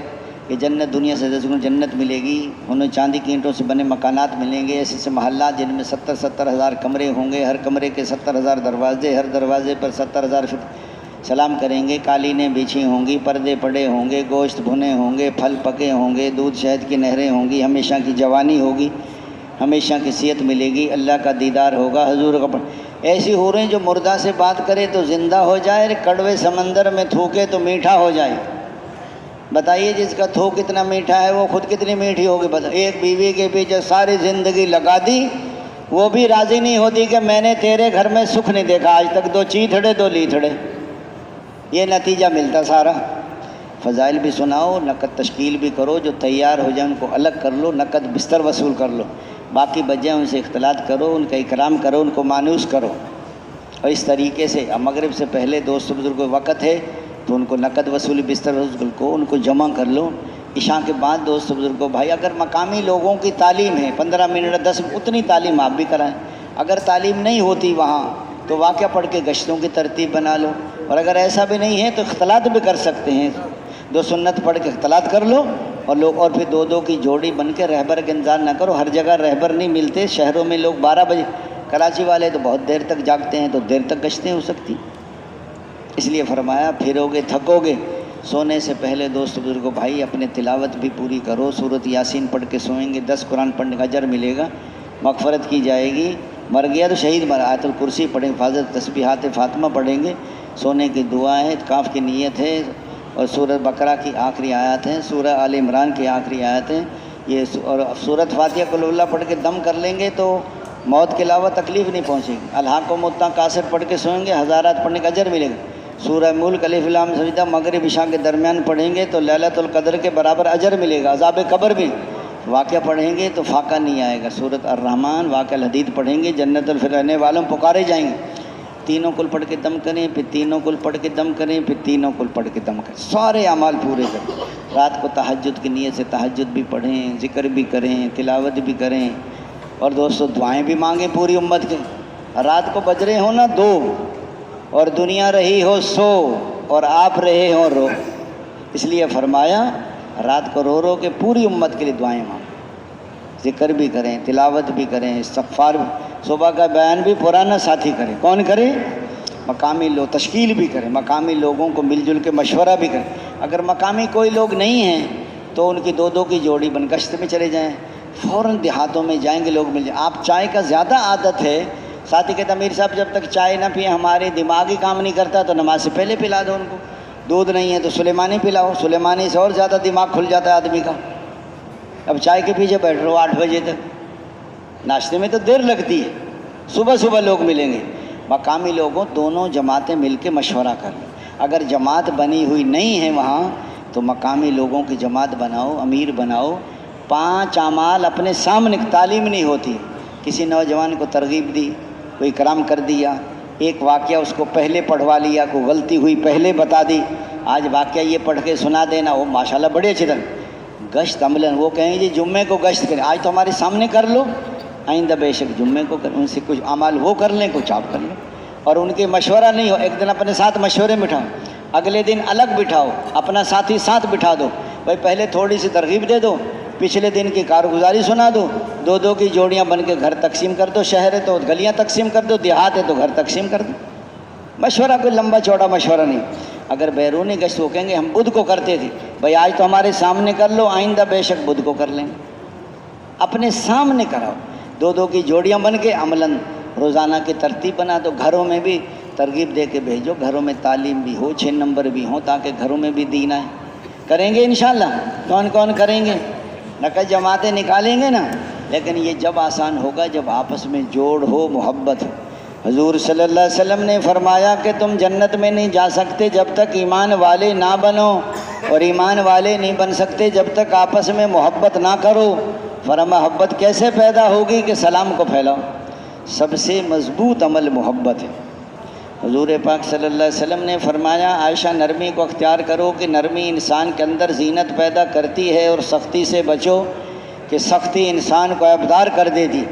کہ جنت دنیا سے 10 گنا جنت ملے گی، انہیں چاندی کی اینٹوں سے بنے مکانات ملیں گے، ایسے محلات جن میں 70 ہزار کمرے ہوں گے، ہر کمرے کے 70 ہزار دروازے، ہر دروازے پر 70 ہزار سلام کریں گے، قالینیں بچھی ہوں گی، پردے پڑے ہوں گے، گوشت بھنے ہوں گے، پھل پکے ہوں گے، دودھ شہد کی نہریں ہوں گی، ہمیشہ کی جوانی ہوگی، ہمیشہ کی صحت ملے گی، اللہ کا دیدار ہوگا، حضور کا ایسی ہو رہی جو مردہ سے بات کرے تو زندہ ہو جائے، کڑوے سمندر میں تھوکے تو میٹھا ہو جائے۔ بتائیے جس کا تھوک اتنا میٹھا ہے وہ خود کتنی میٹھی ہوگی۔ بس ایک بیوی کے پیچھے ساری زندگی لگا دی، وہ بھی راضی نہیں ہوتی کہ میں نے تیرے گھر میں سکھ نہیں دیکھا آج تک، 2 چیتھڑے 2 لیتھڑے، یہ نتیجہ ملتا سارا۔ فضائل بھی سناؤ، نقد تشکیل بھی کرو، جو تیار ہو جائے ان کو الگ کر لو، نقد بستر وصول کر لو، باقی بچے ان سے اختلاط کرو، ان کا اکرام کرو، ان کو مانوس کرو۔ اور اس طریقے سے مغرب سے پہلے دوست بزرگ کو وقت ہے تو ان کو نقد وصولی بستر وصول کو ان کو جمع کر لو۔ عشاء کے بعد دوست بزرگ کو بھائی اگر مقامی لوگوں کی تعلیم ہے 15 منٹ 10 اتنی تعلیم آپ بھی کرائیں، اگر تعلیم نہیں ہوتی وہاں تو واقعہ پڑھ کے گشتوں کی ترتیب بنا لو، اور اگر ایسا بھی نہیں ہے تو اختلاط بھی کر سکتے ہیں، 2 سنت پڑھ کے اختلاط کر لو، اور لوگ اور پھر 2 کی جوڑی بن کے رہبر کا انتظار نہ کرو، ہر جگہ رہبر نہیں ملتے، شہروں میں لوگ 12 بجے، کراچی والے تو بہت دیر تک جاگتے ہیں تو دیر تک گشتیں ہو سکتی، اس لیے فرمایا پھرو گے تھکو گے، سونے سے پہلے دوست بزرگوں بھائی اپنے تلاوت بھی پوری کرو، سورۃ یاسین پڑھ کے سوئیں گے 10 قرآن پڑھنے کا اجر ملے گا، مغفرت کی جائے گی، مر گیا تو شہید مر، آیت الکرسی پڑھیں، حفاظت تسبیحات فاطمہ پڑھیں گے، سونے کی دعا ہے، اعتکاف کی نیت ہے، اور سورۃ بقرہ کی آخری آیات ہیں، سورہ آل عمران کی آخری آیات ہیں یہ، اور سورۃ فاتحہ قل اللہ پڑھ کے دم کر لیں گے تو موت کے علاوہ تکلیف نہیں پہنچے گی، الحاقم التکاثر پڑھ کے سوئیں گے ہزارات پڑھنے کا اجر ملے گا، سورہ ملک الف لام سجدہ مغرب عشاء کے درمیان پڑھیں گے تو لیلۃ القدر کے برابر اجر ملے گا، عذاب قبر بھی، واقعہ پڑھیں گے تو فاقہ نہیں آئے گا، سورۃ الرحمن واقعہ الحدید پڑھیں گے جنت الفرنے والوں پکارے جائیں گے، تینوں کل پڑھ کے دم کریں، پھر تینوں کل پڑھ کے دم کریں، پھر تینوں کل پڑھ کے دم کریں، سارے اعمال پورے کریں، رات کو تہجد کی نیت سے تہجد بھی پڑھیں، ذکر بھی کریں، تلاوت بھی کریں، اور دوستو دعائیں بھی مانگیں پوری امت کے، رات کو بج رہے ہوں نا 2 اور دنیا رہی ہو 100 اور آپ رہے ہوں رو، اس لیے فرمایا رات کو رو رو کے پوری امت کے لیے دعائیں مانگیں، ذکر بھی کریں، تلاوت بھی کریں، استغفار بھی، صبح کا بیان بھی پرانا ساتھی کریں، کون کرے؟ مقامی لوگ، تشکیل بھی کریں، مقامی لوگوں کو مل جل کے مشورہ بھی کریں، اگر مقامی کوئی لوگ نہیں ہیں تو ان کی 2 کی جوڑی بن گشت میں چلے جائیں، فوراً دیہاتوں میں جائیں گے لوگ مل جائیں، آپ چائے کا زیادہ عادت ہے، ساتھی کہتا امیر صاحب جب تک چائے نہ پئیں ہمارے دماغ ہی کام نہیں کرتا تو نماز سے پہلے پلا دو ان کو، دودھ نہیں ہے تو سلیمانی پلاؤ، سلیمانی سے اور زیادہ دماغ کھل جاتا ہے آدمی کا، اب چائے کے پیچھے بیٹھ رہو 8 بجے تک، ناشتے میں تو دیر لگتی ہے، صبح لوگ ملیں گے، مقامی لوگوں دونوں جماعتیں مل کے مشورہ کر لیں، اگر جماعت بنی ہوئی نہیں ہے وہاں تو مقامی لوگوں کی جماعت بناؤ، امیر بناؤ، 5 اعمال اپنے سامنے، تعلیم نہیں ہوتی، کسی نوجوان کو ترغیب دی، کوئی کرام کر دیا، ایک واقعہ اس کو پہلے پڑھوا لیا، کوئی غلطی ہوئی پہلے بتا دی، آج واقعہ یہ پڑھ کے سنا دینا، وہ ماشاءاللہ بڑے اچھے طرح گشت عملاً، وہ کہیں جی جمعے کو گشت کریں، آج تو ہمارے سامنے کر لو، آئندہ بے شک جمعے کو کریں، ان سے کچھ اعمال وہ کر لیں کچھ آپ کر لیں، اور ان کے مشورہ نہیں ہو، ایک دن اپنے ساتھ مشورے بٹھاؤ، اگلے دن الگ بٹھاؤ، اپنا ساتھی ساتھ بٹھا دو، بھائی پہلے تھوڑی سی ترغیب دے دو، پچھلے دن کی کارگزاری سنا دو، 2 کی جوڑیاں بن کے گھر تقسیم کر دو، شہر ہے تو گلیاں تقسیم کر دو، دیہات ہے تو گھر تقسیم کر دو، مشورہ کوئی لمبا چوڑا مشورہ نہیں، اگر بیرونی گشت وہ کہیں گے ہم بدھ کو کرتے تھے، بھائی آج تو ہمارے سامنے کر لو، آئندہ بے شک بدھ کو کر لیں، اپنے سامنے کراؤ، 2 کی جوڑیاں بن کے عملاً روزانہ کی ترتیب بنا دو، گھروں میں بھی ترغیب دے کے بھیجو، گھروں میں تعلیم بھی ہو، 6 نمبر بھی ہوں، تاکہ گھروں میں بھی دین آئے، کریں گے انشاءاللہ، کون کون کریں گے؟ نقد جماعتیں نکالیں گے نا، لیکن یہ جب آسان ہوگا جب آپس میں جوڑ ہو، محبت ہو، حضور صلی اللہ علیہ وسلم نے فرمایا کہ تم جنت میں نہیں جا سکتے جب تک ایمان والے نہ بنو، اور ایمان والے نہیں بن سکتے جب تک آپس میں محبت نہ کرو۔ فرمایا محبت کیسے پیدا ہوگی کہ سلام کو پھیلاؤ۔ سب سے مضبوط عمل محبت ہے۔ حضور پاک صلی اللہ علیہ وسلم نے فرمایا عائشہ نرمی کو اختیار کرو کہ نرمی انسان کے اندر زینت پیدا کرتی ہے، اور سختی سے بچو کہ سختی انسان کو عیبدار کر دیتی۔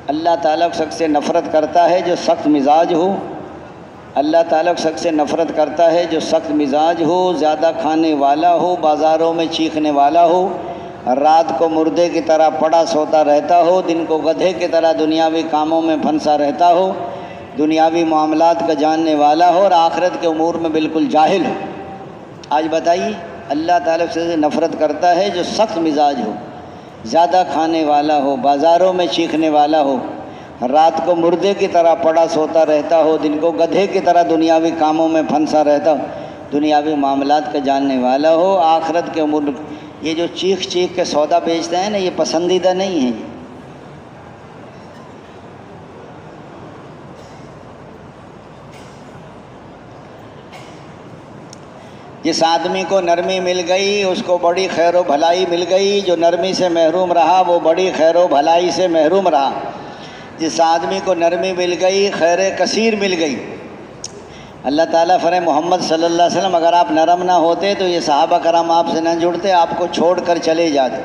اللہ تعالیٰ شخص سے نفرت کرتا ہے جو سخت مزاج ہو، اللہ تعالیٰ شخص سے نفرت کرتا ہے جو سخت مزاج ہو، زیادہ کھانے والا ہو، بازاروں میں چیخنے والا ہو، رات کو مردے کی طرح پڑا سوتا رہتا ہو، دن کو گدھے کی طرح دنیاوی کاموں میں پھنسا رہتا ہو، دنیاوی معاملات کا جاننے والا ہو اور آخرت کے امور میں بالکل جاہل ہو۔ آج بتائیے اللہ تعالیٰ سے نفرت کرتا ہے جو سخت مزاج ہو، زیادہ کھانے والا ہو، بازاروں میں چیخنے والا ہو، رات کو مردے کی طرح پڑا سوتا رہتا ہو، دن کو گدھے کی طرح دنیاوی کاموں میں پھنسا رہتا ہو، دنیاوی معاملات کا جاننے والا ہو، آخرت کے امور۔ یہ جو چیخ چیخ کے سودا بیچتے ہیں نا، یہ پسندیدہ نہیں ہے۔ جس آدمی کو نرمی مل گئی اس کو بڑی خیر و بھلائی مل گئی، جو نرمی سے محروم رہا وہ بڑی خیر و بھلائی سے محروم رہا۔ جس آدمی کو نرمی مل گئی خیر کثیر مل گئی۔ اللہ تعالیٰ فرمائے محمد صلی اللہ علیہ وسلم اگر آپ نرم نہ ہوتے تو یہ صحابہ کرام آپ سے نہ جڑتے، آپ کو چھوڑ کر چلے جاتے۔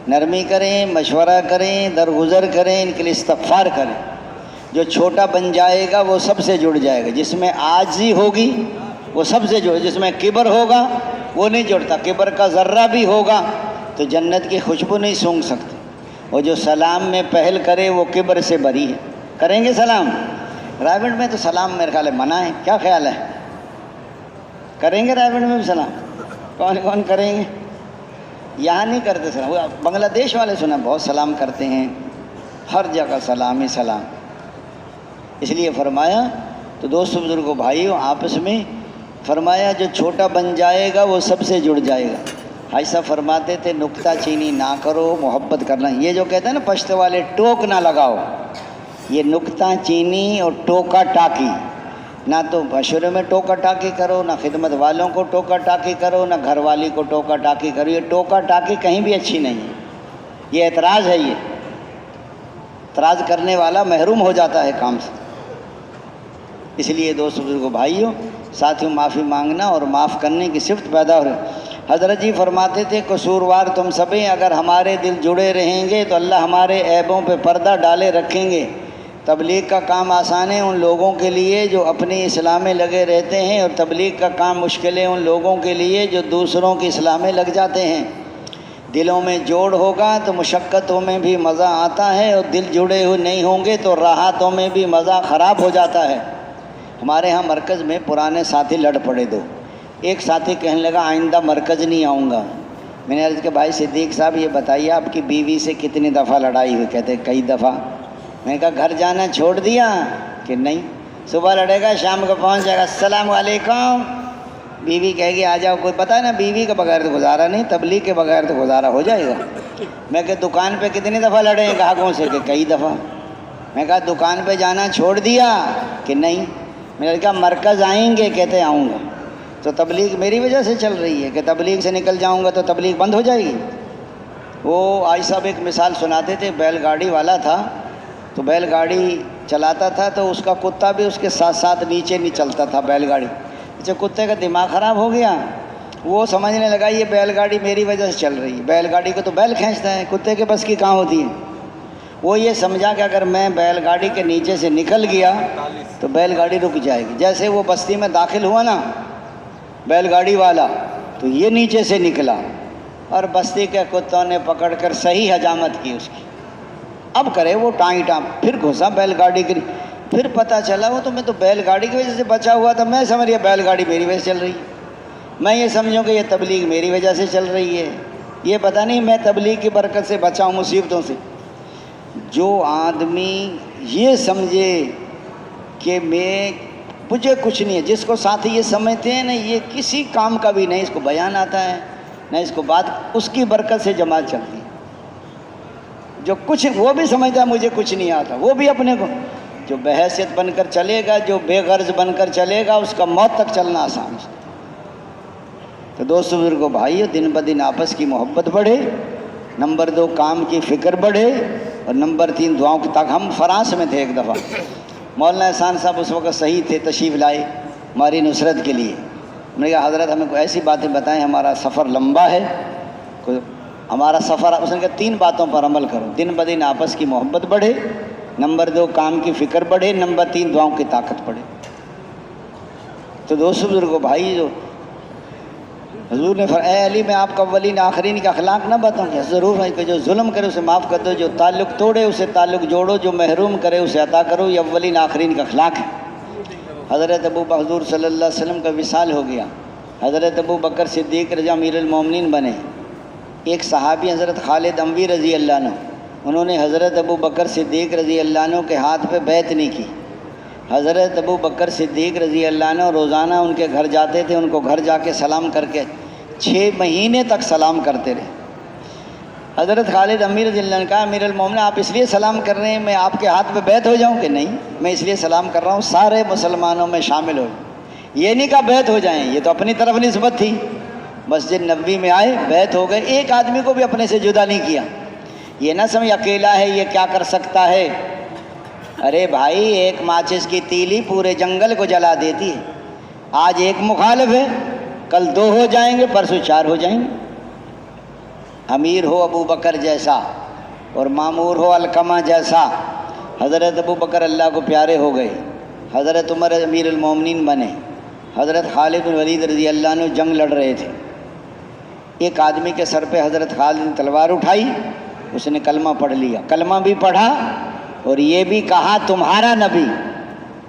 نرمی کریں، مشورہ کریں، درگزر کریں، ان کے لیے استغفار کریں۔ جو چھوٹا بن جائے گا وہ سب سے جڑ جائے گا۔ جس میں عاجزی ہوگی وہ سب سے جڑے، جس میں کبر ہوگا وہ نہیں جڑتا۔ کبر کا ذرہ بھی ہوگا تو جنت کی خوشبو نہیں سونگھ سکتے۔ اور جو سلام میں پہل کرے وہ کبر سے بری ہے۔ کریں گے سلام؟ رائبنڈ میں تو سلام میرے خیال ہے منع ہے، کیا خیال ہے؟ کریں گے رائبنڈ میں بھی سلام؟ کون کون کریں گے؟ یہاں نہیں کرتے سلام، بنگلہ دیش والے سنا بہت سلام کرتے ہیں، ہر جگہ سلام ہی سلام۔ اس لیے فرمایا تو دوستو بزرگوں بھائیوں آپس میں فرمایا جو چھوٹا بن جائے گا وہ سب سے جڑ جائے گا۔ حاجی صاحب فرماتے تھے نکتہ چینی نہ کرو، محبت کرنا۔ یہ جو کہتے ہیں نا پشت والے ٹوک نہ لگاؤ، یہ نکتہ چینی اور ٹوکا ٹاکی، نہ تو مشورے میں ٹوکا ٹاکی کرو، نہ خدمت والوں کو ٹوکا ٹاکی کرو، نہ گھر والی کو ٹوکا ٹاکی کرو۔ یہ ٹوکا ٹاکی کہیں بھی اچھی نہیں ہے، یہ اعتراض ہے۔ یہ اعتراض کرنے والا محروم ہو جاتا ہے کام سے۔ اس لیے دوست بزرگوں بھائیوں ساتھیوں معافی مانگنا اور معاف کرنے کی صفت پیدا ہو رہی۔ حضرت جی فرماتے تھے قصوروار تم سبھی اگر ہمارے دل جڑے رہیں گے تو اللہ ہمارے عیبوں پہ پردہ ڈالے رکھیں گے۔ تبلیغ کا کام آسان ہے ان لوگوں کے لیے جو اپنی اصلاح میں لگے رہتے ہیں، اور تبلیغ کا کام مشکل ہے ان لوگوں کے لیے جو دوسروں کی اصلاح میں لگ جاتے ہیں۔ دلوں میں جوڑ ہوگا تو مشقتوں میں بھی مزہ آتا ہے، اور دل جڑے ہوئے نہیں ہوں گے تو راحتوں میں بھی مزہ خراب ہو جاتا ہے۔ ہمارے ہاں مرکز میں پرانے ساتھی لڑ پڑے دو۔ ایک ساتھی کہنے لگا آئندہ مرکز نہیں آؤں گا۔ میں نے عرض کہ بھائی صدیق صاحب یہ بتائیے آپ کی بیوی سے کتنی دفعہ لڑائی ہوئی؟ کہتے کئی دفعہ۔ میں نے کہا گھر جانا چھوڑ دیا کہ نہیں؟ صبح لڑے گا شام کو پہنچ جائے گا السلام علیکم، بیوی کہے گی آ جاؤ۔ کوئی پتہ ہے نا بیوی کے بغیر تو گزارا نہیں، تبلیغ کے بغیر تو گزارا ہو جائے گا۔ میں کہ دکان پہ کتنی دفعہ لڑے ہیں گاہکوں سے؟ کہ کئی دفعہ۔ میں کہا دکان پہ جانا چھوڑ دیا کہ نہیں؟ میں نے کہا مرکز آئیں گے؟ کہتے آؤں گا۔ تو تبلیغ میری وجہ سے چل رہی ہے کہ تبلیغ سے نکل جاؤں گا تو تبلیغ بند ہو جائے گی؟ وہ آج صاحب ایک مثال سناتے تھے، بیل گاڑی والا تھا تو بیل گاڑی چلاتا تھا تو اس کا کتا بھی اس کے ساتھ ساتھ نیچے نہیں چلتا تھا بیل گاڑی۔ اچھا کتے کا دماغ خراب ہو گیا، وہ سمجھنے لگا یہ بیل گاڑی میری وجہ سے چل رہی ہے، بیل گاڑی کو تو بیل کھینچتا ہے، کتے کے بس کی کہاں ہوتی ہے۔ وہ یہ سمجھا کہ اگر میں بیل گاڑی کے نیچے سے نکل گیا تو بیل گاڑی رک جائے گی۔ جیسے وہ بستی میں داخل ہوا نا بیل گاڑی والا تو یہ نیچے سے نکلا اور بستی کے کتوں نے پکڑ کر صحیح حجامت کی اس کی۔ اب کرے وہ ٹائیں ٹام، پھر گھسا بیل گاڑی کی، پھر پتہ چلا وہ تو میں تو بیل گاڑی کی وجہ سے بچا ہوا تھا، میں سمجھ گیا بیل گاڑی میری وجہ سے چل رہی ہے، میں یہ سمجھوں کہ یہ تبلیغ میری وجہ سے چل رہی ہے، یہ پتہ نہیں میں تبلیغ کی برکت سے بچا ہوں مصیبتوں سے۔ جو آدمی یہ سمجھے کہ مجھے کچھ نہیں ہے، جس کو ساتھی یہ سمجھتے ہیں نا یہ کسی کام کا بھی نہیں، اس کو بیان آتا ہے نہ اس کو بات، اس کی برکت سے جماعت چلتی ہے۔ جو کچھ وہ بھی سمجھتا ہے مجھے کچھ نہیں آتا، وہ بھی اپنے کو، جو بحیثیت بن کر چلے گا، جو بے غرض بن کر چلے گا، اس کا موت تک چلنا آسان ہے۔ تو دوستو بزرگوں بھائیو، دن بدن آپس کی محبت بڑھے، نمبر 2 کام کی فکر بڑھے، اور نمبر 3 دعاؤں کی. تک ہم فرانس میں تھے ایک دفعہ، مولانا احسان صاحب اس وقت صحیح تھے، تشریف لائے ہماری نصرت کے لیے. میں نے کہا حضرت ہمیں کوئی ایسی باتیں بتائیں، ہمارا سفر لمبا ہے، ہمارا سفر. اس نے کہا 3 باتوں پر عمل کرو، دن بدن آپس کی محبت بڑھے، نمبر 2 کام کی فکر بڑھے، نمبر 3 دعاؤں کی طاقت بڑھے. تو دوستو بزرگوں بھائی، جو حضور نے فرمایا اے علی میں آپ کو اولین آخرین کے اخلاق نہ بتاؤں؟ کہ ضرور ہے، کہ جو ظلم کرے اسے معاف کر دو، جو تعلق توڑے اسے تعلق جوڑو، جو محروم کرے اسے عطا کرو. یہ اولین آخرین کا اخلاق ہے. حضرت ابو بکر حضور صلی اللہ علیہ وسلم کا وصال ہو گیا، حضرت ابو بکر صدیق رضی امیر المومنین بنے. ایک صحابی حضرت خالد اموی رضی اللہ عنہ، انہوں نے حضرت ابو بکر صدیق رضی اللہ عنہ کے ہاتھ پہ بیعت نہیں کی. حضرت ابو بکر صدیق رضی اللہ عنہ روزانہ ان کے گھر جاتے تھے، ان کو گھر جا کے سلام کر کے 6 مہینے تک سلام کرتے رہے. حضرت خالد امیر رضی اللہ عنہ کہا امیر المومنین آپ اس لیے سلام کر رہے ہیں میں آپ کے ہاتھ پہ بیعت ہو جاؤں؟ کہ نہیں، میں اس لیے سلام کر رہا ہوں سارے مسلمانوں میں شامل ہو. یہ نہیں کہا بیعت ہو جائیں، یہ تو اپنی طرف نسبت تھی. مسجد نبوی میں آئے، بیعت ہو گئے، ایک آدمی کو بھی اپنے سے جدا نہیں کیا. یہ نہ سمجھ اکیلا ہے یہ کیا کر سکتا ہے. ارے بھائی، ایک ماچس کی تیلی پورے جنگل کو جلا دیتی ہے. آج ایک مخالف ہے، کل 2 ہو جائیں گے، پرسوں 4 ہو جائیں گے. امیر ہو ابو بکر جیسا اور مامور ہو علقمہ جیسا. حضرت ابو بکر اللہ کو پیارے ہو گئے، حضرت عمر امیر المومنین بنے، حضرت خالد بن ولید رضی اللہ عنہ جنگ لڑ رہے تھے. ایک آدمی کے سر پہ حضرت خالد نے تلوار اٹھائی، اس نے کلمہ پڑھ لیا، کلمہ بھی پڑھا اور یہ بھی کہا تمہارا نبی.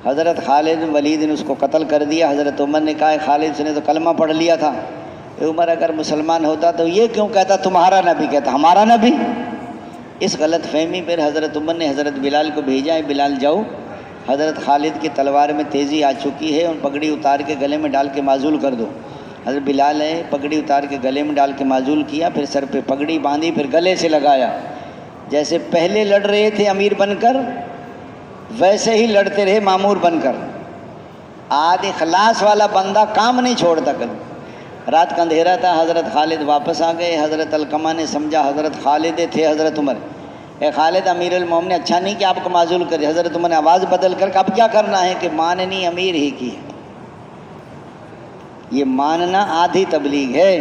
حضرت خالد بن ولید نے اس کو قتل کر دیا. حضرت عمر نے کہا خالد سے نے تو کلمہ پڑھ لیا تھا، عمر اگر مسلمان ہوتا تو یہ کیوں کہتا تمہارا نبی، کہتا ہمارا نبی. اس غلط فہمی پر حضرت عمر نے حضرت بلال کو بھیجا ہے بلال جاؤ، حضرت خالد کی تلوار میں تیزی آ چکی ہے اور پگڑی اتار کے گلے میں ڈال کے معزول کر دو. حضرت بلال ہے پگڑی اتار کے گلے میں ڈال کے معزول کیا، پھر سر پہ پگڑی باندھی، پھر گلے سے لگایا. جیسے پہلے لڑ رہے تھے امیر بن کر، ویسے ہی لڑتے رہے مامور بن کر. آج اخلاص والا بندہ کام نہیں چھوڑتا. کل رات کا اندھیرا تھا، حضرت خالد واپس آ گئے. حضرت علقمہ نے سمجھا حضرت خالد تھے حضرت عمر. اے خالد امیر المومنین اچھا نہیں کہ آپ کو معزول کرے. حضرت عمر نے آواز بدل کر اب کیا کرنا ہے کہ ماننی امیر ہی کی ہے. یہ ماننا آدھی تبلیغ ہے.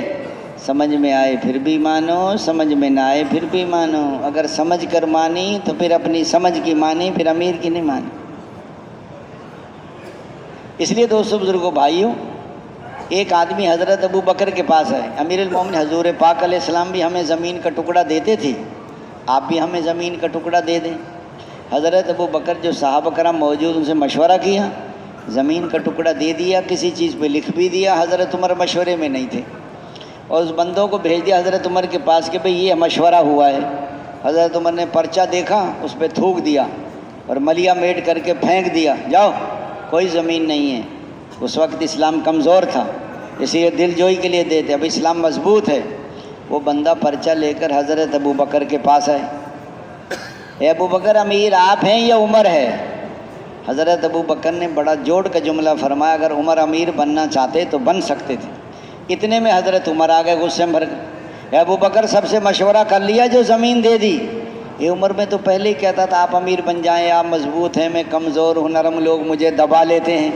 سمجھ میں آئے پھر بھی مانو، سمجھ میں نہ آئے پھر بھی مانو. اگر سمجھ کر مانی تو پھر اپنی سمجھ کی مانی، پھر امیر کی نہیں مانی. اس لیے دوستو بزرگوں بھائیوں، ایک آدمی حضرت ابو بکر کے پاس ہے. امیر المومنین حضور پاک علیہ السلام بھی ہمیں زمین کا ٹکڑا دیتے تھے، آپ بھی ہمیں زمین کا ٹکڑا دے دیں. حضرت ابو بکر جو صحابہ کرام موجود ان سے مشورہ کیا، زمین کا ٹکڑا دے دیا، کسی چیز پہ لکھ بھی دیا. حضرت عمر مشورے میں نہیں تھے اور اس بندوں کو بھیج دیا حضرت عمر کے پاس کہ بھئی یہ مشورہ ہوا ہے. حضرت عمر نے پرچہ دیکھا، اس پہ تھوک دیا اور ملیا میٹ کر کے پھینک دیا، جاؤ کوئی زمین نہیں ہے. اس وقت اسلام کمزور تھا، اس لیے دل جوئی کے لیے دیتے، اب اسلام مضبوط ہے. وہ بندہ پرچہ لے کر حضرت ابو بکر کے پاس آئے. اے ابو بکر امیر آپ ہیں یا عمر ہے؟ حضرت ابو بکر نے بڑا جوڑ کا جملہ فرمایا، اگر عمر امیر بننا چاہتے تو بن سکتے تھے. اتنے میں حضرت عمر آ گئے غصے میں بھر گئے. اے ابو بکر سب سے مشورہ کر لیا جو زمین دے دی. یہ عمر میں تو پہلے ہی کہتا تھا آپ امیر بن جائیں، آپ مضبوط ہیں، میں کمزور ہوں، نرم لوگ مجھے دبا لیتے ہیں.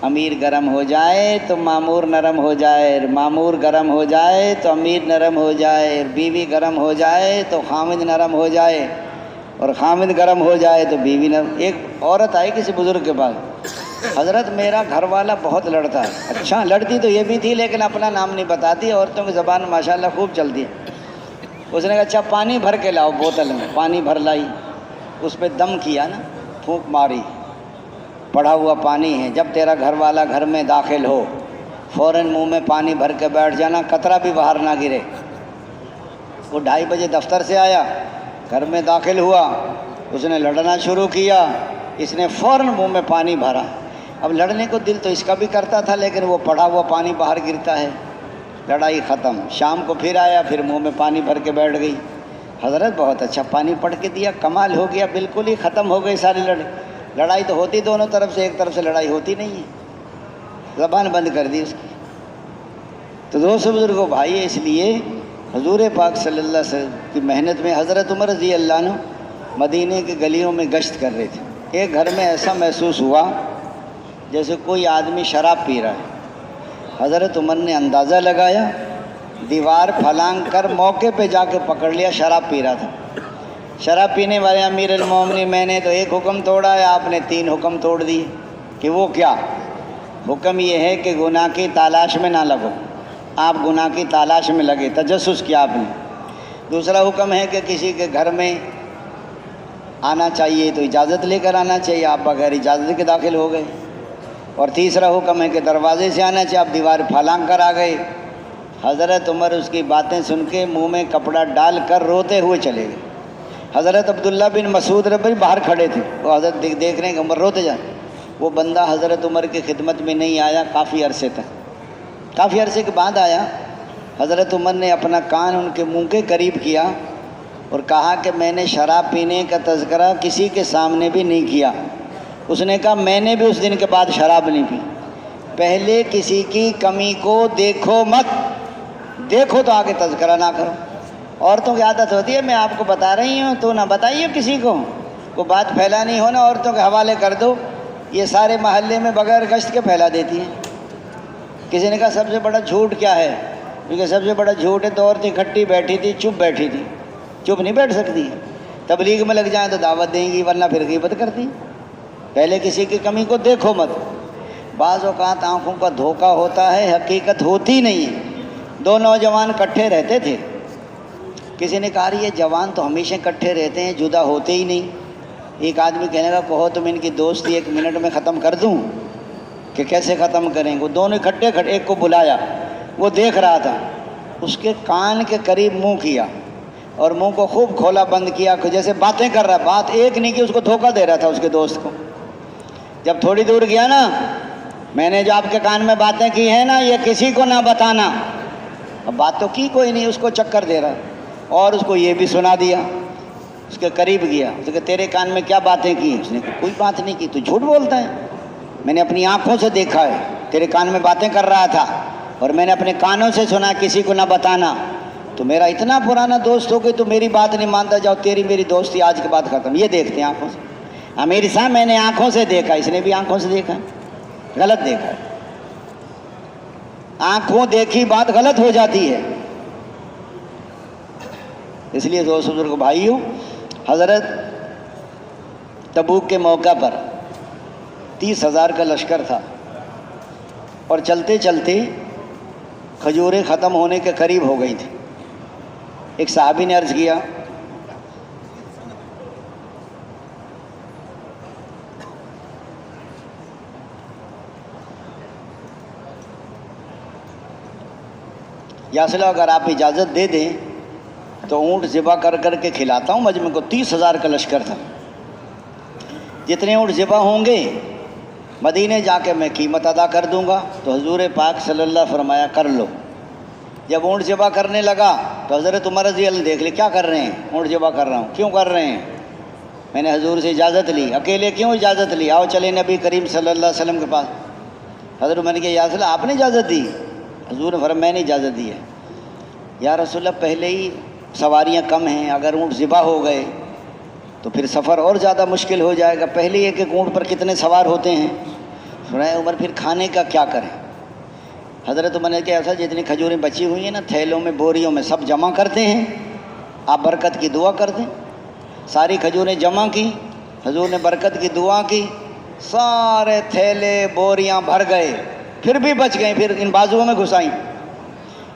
امیر گرم ہو جائے تو مامور نرم ہو جائے، مامور گرم ہو جائے تو امیر نرم ہو جائے، بیوی گرم ہو جائے تو خامد نرم ہو جائے، اور خامد گرم ہو جائے تو بیوی نرم. ایک عورت آئی کسی بزرگ کے پاس، حضرت میرا گھر والا بہت لڑتا ہے. اچھا لڑتی تو یہ بھی تھی لیکن اپنا نام نہیں بتاتی، عورتوں کی زبان ماشاءاللہ خوب چلتی ہے. اس نے کہا اچھا پانی بھر کے لاؤ بوتل میں. پانی بھر لائی، اس پہ دم کیا نا، پھونک ماری، پڑا ہوا پانی ہے. جب تیرا گھر والا گھر میں داخل ہو فوراً منہ میں پانی بھر کے بیٹھ جانا، قطرہ بھی باہر نہ گرے. وہ 2:30 بجے دفتر سے آیا، گھر میں داخل ہوا، اس نے لڑنا شروع کیا، اس نے فوراً منہ میں پانی بھرا. اب لڑنے کو دل تو اس کا بھی کرتا تھا لیکن وہ پڑا ہوا پانی باہر گرتا ہے. لڑائی ختم. شام کو پھر آیا، پھر منہ میں پانی بھر کے بیٹھ گئی. حضرت بہت اچھا پانی پڑھ کے دیا، کمال ہو گیا، بالکل ہی ختم ہو گئی ساری لڑائی تو ہوتی دونوں طرف سے، ایک طرف سے لڑائی ہوتی نہیں ہے. زبان بند کر دی اس کی. تو دوستو بزرگوں بھائی، اس لیے حضور پاک صلی اللہ علیہ وسلم کی محنت میں حضرت عمر رضی اللہ عنہ مدینے کی گلیوں میں گشت کر رہے تھے۔ ایک گھر میں ایسا محسوس ہوا جیسے کوئی آدمی شراب پی رہا ہے۔ حضرت عمر نے اندازہ لگایا، دیوار پھلانگ کر موقع پہ جا کے پکڑ لیا، شراب پی رہا تھا۔ شراب پینے والے امیر المومنین، میں نے تو ایک حکم توڑا ہے، آپ نے 3 حکم توڑ دیے۔ کہ وہ کیا؟ حکم یہ ہے کہ گناہ کی تلاش میں نہ لگو، آپ گناہ کی تلاش میں لگے، تجسس کیا آپ نے۔ دوسرا حکم ہے کہ کسی کے گھر میں آنا چاہیے تو اجازت لے کر آنا چاہیے، آپ بغیر اجازت کے داخل ہو گئے۔ اور تیسرا حکم ہے کہ دروازے سے آنا چاہیے، آپ دیوار پھلانگ کر آ گئے۔ حضرت عمر اس کی باتیں سن کے منہ میں کپڑا ڈال کر روتے ہوئے چلے گئے۔ حضرت عبداللہ بن مسعود رضی باہر کھڑے تھے، وہ حضرت دیکھ رہے ہیں کہ عمر روتے جائیں۔ وہ بندہ حضرت عمر کی خدمت میں نہیں آیا کافی عرصے تک۔ کافی عرصے کے بعد آیا۔ حضرت عمر نے اپنا کان ان کے منہ کے قریب کیا اور کہا کہ میں نے شراب پینے کا تذکرہ کسی کے سامنے بھی نہیں کیا۔ اس نے کہا میں نے بھی اس دن کے بعد شراب نہیں پی۔ پہلے کسی کی کمی کو دیکھو مت، دیکھو تو آگے تذکرہ نہ کرو۔ عورتوں کی عادت ہوتی ہے، میں آپ کو بتا رہی ہوں تو نہ بتائیے کسی کو، کوئی بات پھیلانی ہو نا عورتوں کے حوالے کر دو، یہ سارے محلے میں بغیر گشت کے پھیلا دیتی ہیں۔ کسی نے کہا سب سے بڑا جھوٹ کیا ہے؟ کیونکہ سب سے بڑا جھوٹ ہے تو عورتیں اکٹھی بیٹھی تھی، چپ بیٹھی تھی، چپ نہیں بیٹھ سکتی۔ تبلیغ میں لگ جائیں تو دعوت دیں گی، ورنہ پھر غیبت کرتی۔ پہلے کسی کی کمی کو دیکھو مت۔ بعض اوقات آنکھوں کا دھوکہ ہوتا ہے، حقیقت ہوتی نہیں ہے۔ 2 نوجوان اکٹھے رہتے تھے۔ کسی نے کہا یہ جوان تو ہمیشہ اکٹھے رہتے ہیں، جدا ہوتے ہی نہیں۔ ایک آدمی کہنے لگا کہو تم ان کی دوستی 1 منٹ میں ختم کر دوں۔ کہ کیسے ختم کریں؟ وہ دونوں اکٹھے کھڑے، ایک کو بلایا، وہ دیکھ رہا تھا، اس کے کان کے قریب منہ کیا اور منہ کو خوب کھولا بند کیا کہ جیسے باتیں کر رہا، بات ایک نہیں کی، اس کو دھوکہ دے رہا تھا اس کے دوست کو۔ جب تھوڑی دور گیا نا، میں نے جو آپ کے کان میں باتیں کی ہیں نا یہ کسی کو نہ بتانا۔ اب بات تو کی کوئی نہیں، اس کو چکر دے رہا، اور اس کو یہ بھی سنا دیا۔ اس کے قریب گیا، اس نے کہا تیرے کان میں کیا باتیں کی؟ اس نے کہا کوئی بات نہیں کی، تو جھوٹ بولتا ہے، میں نے اپنی آنکھوں سے دیکھا ہے، تیرے کان میں باتیں کر رہا تھا اور میں نے اپنے کانوں سے سنا، کسی کو نہ بتانا۔ تو میرا اتنا پرانا دوست ہو کہ تو میری بات نہیں مانتا، جاؤ تیری میری دوستی آج کے بعد ختم۔ یہ دیکھتے ہیں آنکھوں سے۔ امیر صاحب میں نے آنکھوں سے دیکھا، اس نے بھی آنکھوں سے دیکھا، غلط دیکھا ہے۔ آنکھوں دیکھی بات غلط ہو جاتی ہے۔ اس لیے دوست بزرگ بھائیوں، حضرت تبوک کے موقع پر 30,000 کا لشکر تھا اور چلتے چلتے کھجوریں ختم ہونے کے قریب ہو گئی تھی۔ ایک صحابی نے عرض کیا یا صلی اللہ اگر آپ اجازت دے دیں تو اونٹ ذبح کر کر کے کھلاتا ہوں مجمع کو۔ 30,000 کا لشکر تھا، جتنے اونٹ ذبح ہوں گے مدینے جا کے میں قیمت ادا کر دوں گا۔ تو حضور پاک صلی اللہ علیہ وسلم فرمایا کر لو۔ جب اونٹ ذبح کرنے لگا تو حضرت عمر رضی اللہ عنہ دیکھ لے کیا کر رہے ہیں، اونٹ ذبح کر رہا ہوں، کیوں کر رہے ہیں؟ میں نے حضور سے اجازت لی۔ اکیلے کیوں اجازت لی؟ آؤ چلے نبی کریم صلی اللہ علیہ وسلم کے پاس۔ حضرت عمر نے کہا یا رسول اللہ آپ نے اجازت دی؟ حضور نے فرمایا میں نے اجازت دی ہے۔ یا رسول اللہ پہلے ہی سواریاں کم ہیں، اگر اونٹ ذبح ہو گئے تو پھر سفر اور زیادہ مشکل ہو جائے گا، پہلے ایک ایک اونٹ پر کتنے سوار ہوتے ہیں۔ فرمایا عمر پھر کھانے کا کیا کریں؟ حضرت عمر نے کہا ایسا جتنی کھجوریں بچی ہوئی ہیں نا تھیلوں میں بوریوں میں سب جمع کرتے ہیں، آپ برکت کی دعا کر دیں۔ ساری کھجوریں جمع کی، حضور نے برکت کی دعا کی، سارے تھیلے بوریاں بھر گئے، پھر بھی بچ گئے، پھر ان بازوؤں میں گھسائیں۔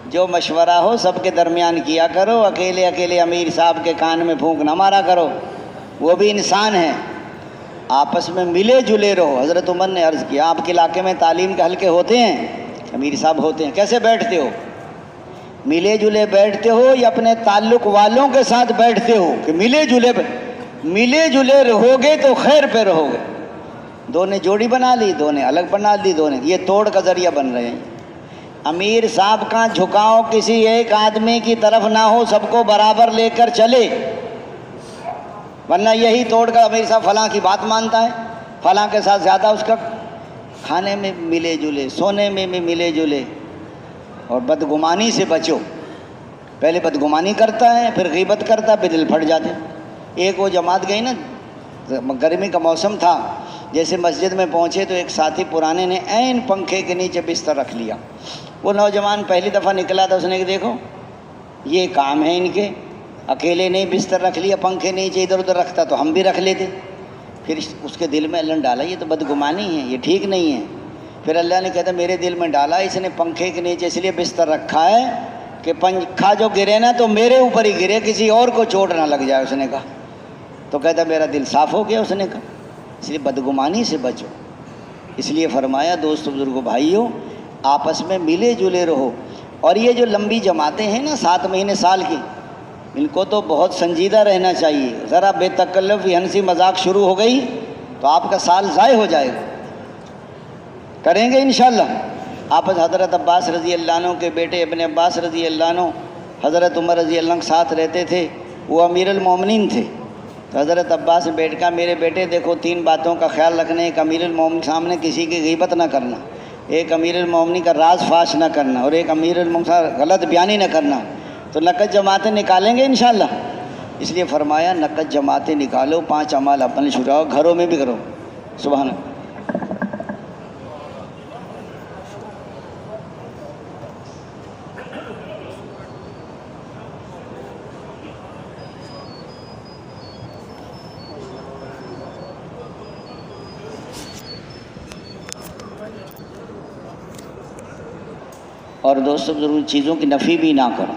جو مشورہ ہو سب کے درمیان کیا کرو، اکیلے اکیلے امیر صاحب کے کان میں پھونک نہ مارا کرو، وہ بھی انسان ہے، آپس میں ملے جلے رہو۔ حضرت عمر نے عرض کیا آپ کے علاقے میں تعلیم کے حلقے ہوتے ہیں؟ امیر صاحب ہوتے ہیں۔ کیسے بیٹھتے ہو؟ ملے جلے بیٹھتے ہو یا اپنے تعلق والوں کے ساتھ بیٹھتے ہو کہ ملے جلے رہو گے تو خیر پہ رہو گے؟ دو نے جوڑی بنا لی، دو نے الگ بنا لی، دو نے یہ توڑ کا ذریعہ بن رہے ہیں۔ امیر صاحب کا جھکاؤ کسی ایک آدمی کی طرف نہ ہو، سب کو برابر لے کر چلے، ورنہ یہی توڑ کا امیر صاحب فلاں کی بات مانتا ہے، فلاں کے ساتھ زیادہ اس کا کھانے میں ملے جلے، سونے میں بھی ملے جلے، اور بدگمانی سے بچو. پہلے بدگمانی کرتا ہے، پھر غیبت کرتا ہے، پھر دل پھٹ جاتے. ایک وہ جماعت گئی نا، گرمی کا موسم تھا، جیسے مسجد میں پہنچے تو ایک ساتھی پرانے نے عین پنکھے کے نیچے بستر رکھ لیا. وہ نوجوان پہلی دفعہ نکلا تھا، اس نے کہ دیکھو یہ کام ہے ان کے، اکیلے نہیں بستر رکھ لیا پنکھے نیچے ادھر ادھر رکھتا تو ہم بھی رکھ لیتے. پھر اس کے دل میں اللہ نے ڈالا یہ تو بدگمانی ہے، یہ ٹھیک نہیں ہے. پھر اللہ نے کہتا میرے دل میں ڈالا اس نے پنکھے کے نیچے اس لیے بستر رکھا ہے کہ پنکھا جو گرے نا تو میرے اوپر ہی گرے، کسی اور کو چوٹ نہ لگ جائے. اس نے کہا تو کہتا میرا دل صاف ہو گیا. اس نے کہا اس لیے بدگمانی سے بچو. اس لیے فرمایا دوست بزرگوں بھائیوں آپس میں ملے جلے رہو. اور یہ جو لمبی جماعتیں ہیں نا 7 مہینے سال کی، ان کو تو بہت سنجیدہ رہنا چاہیے. ذرا بے تکلف ہنسی مذاق شروع ہو گئی تو آپ کا سال ضائع ہو جائے گا. کریں گے انشاءاللہ. آپس حضرت عباس رضی اللہ عنہ کے بیٹے ابن عباس رضی اللہ عنہ حضرت عمر رضی اللہ عنہ کے ساتھ رہتے تھے. وہ امیر المومنین تھے. تو حضرت عباس بیٹھ کا میرے بیٹے دیکھو 3 باتوں کا خیال رکھنا. ایک امیر المومنین سامنے کسی کی غیبت نہ کرنا، ایک امیر المومنین کا راز فاش نہ کرنا، اور ایک امیر المومنین کا غلط بیانی نہ کرنا. تو نقد جماعتیں نکالیں گے انشاءاللہ. اس لیے فرمایا نقد جماعتیں نکالو، 5 اعمال اپنے شروع گھروں میں بھی کرو. سبحان اللہ. اور دوستوں ضرور چیزوں کی نفی بھی نہ کرو.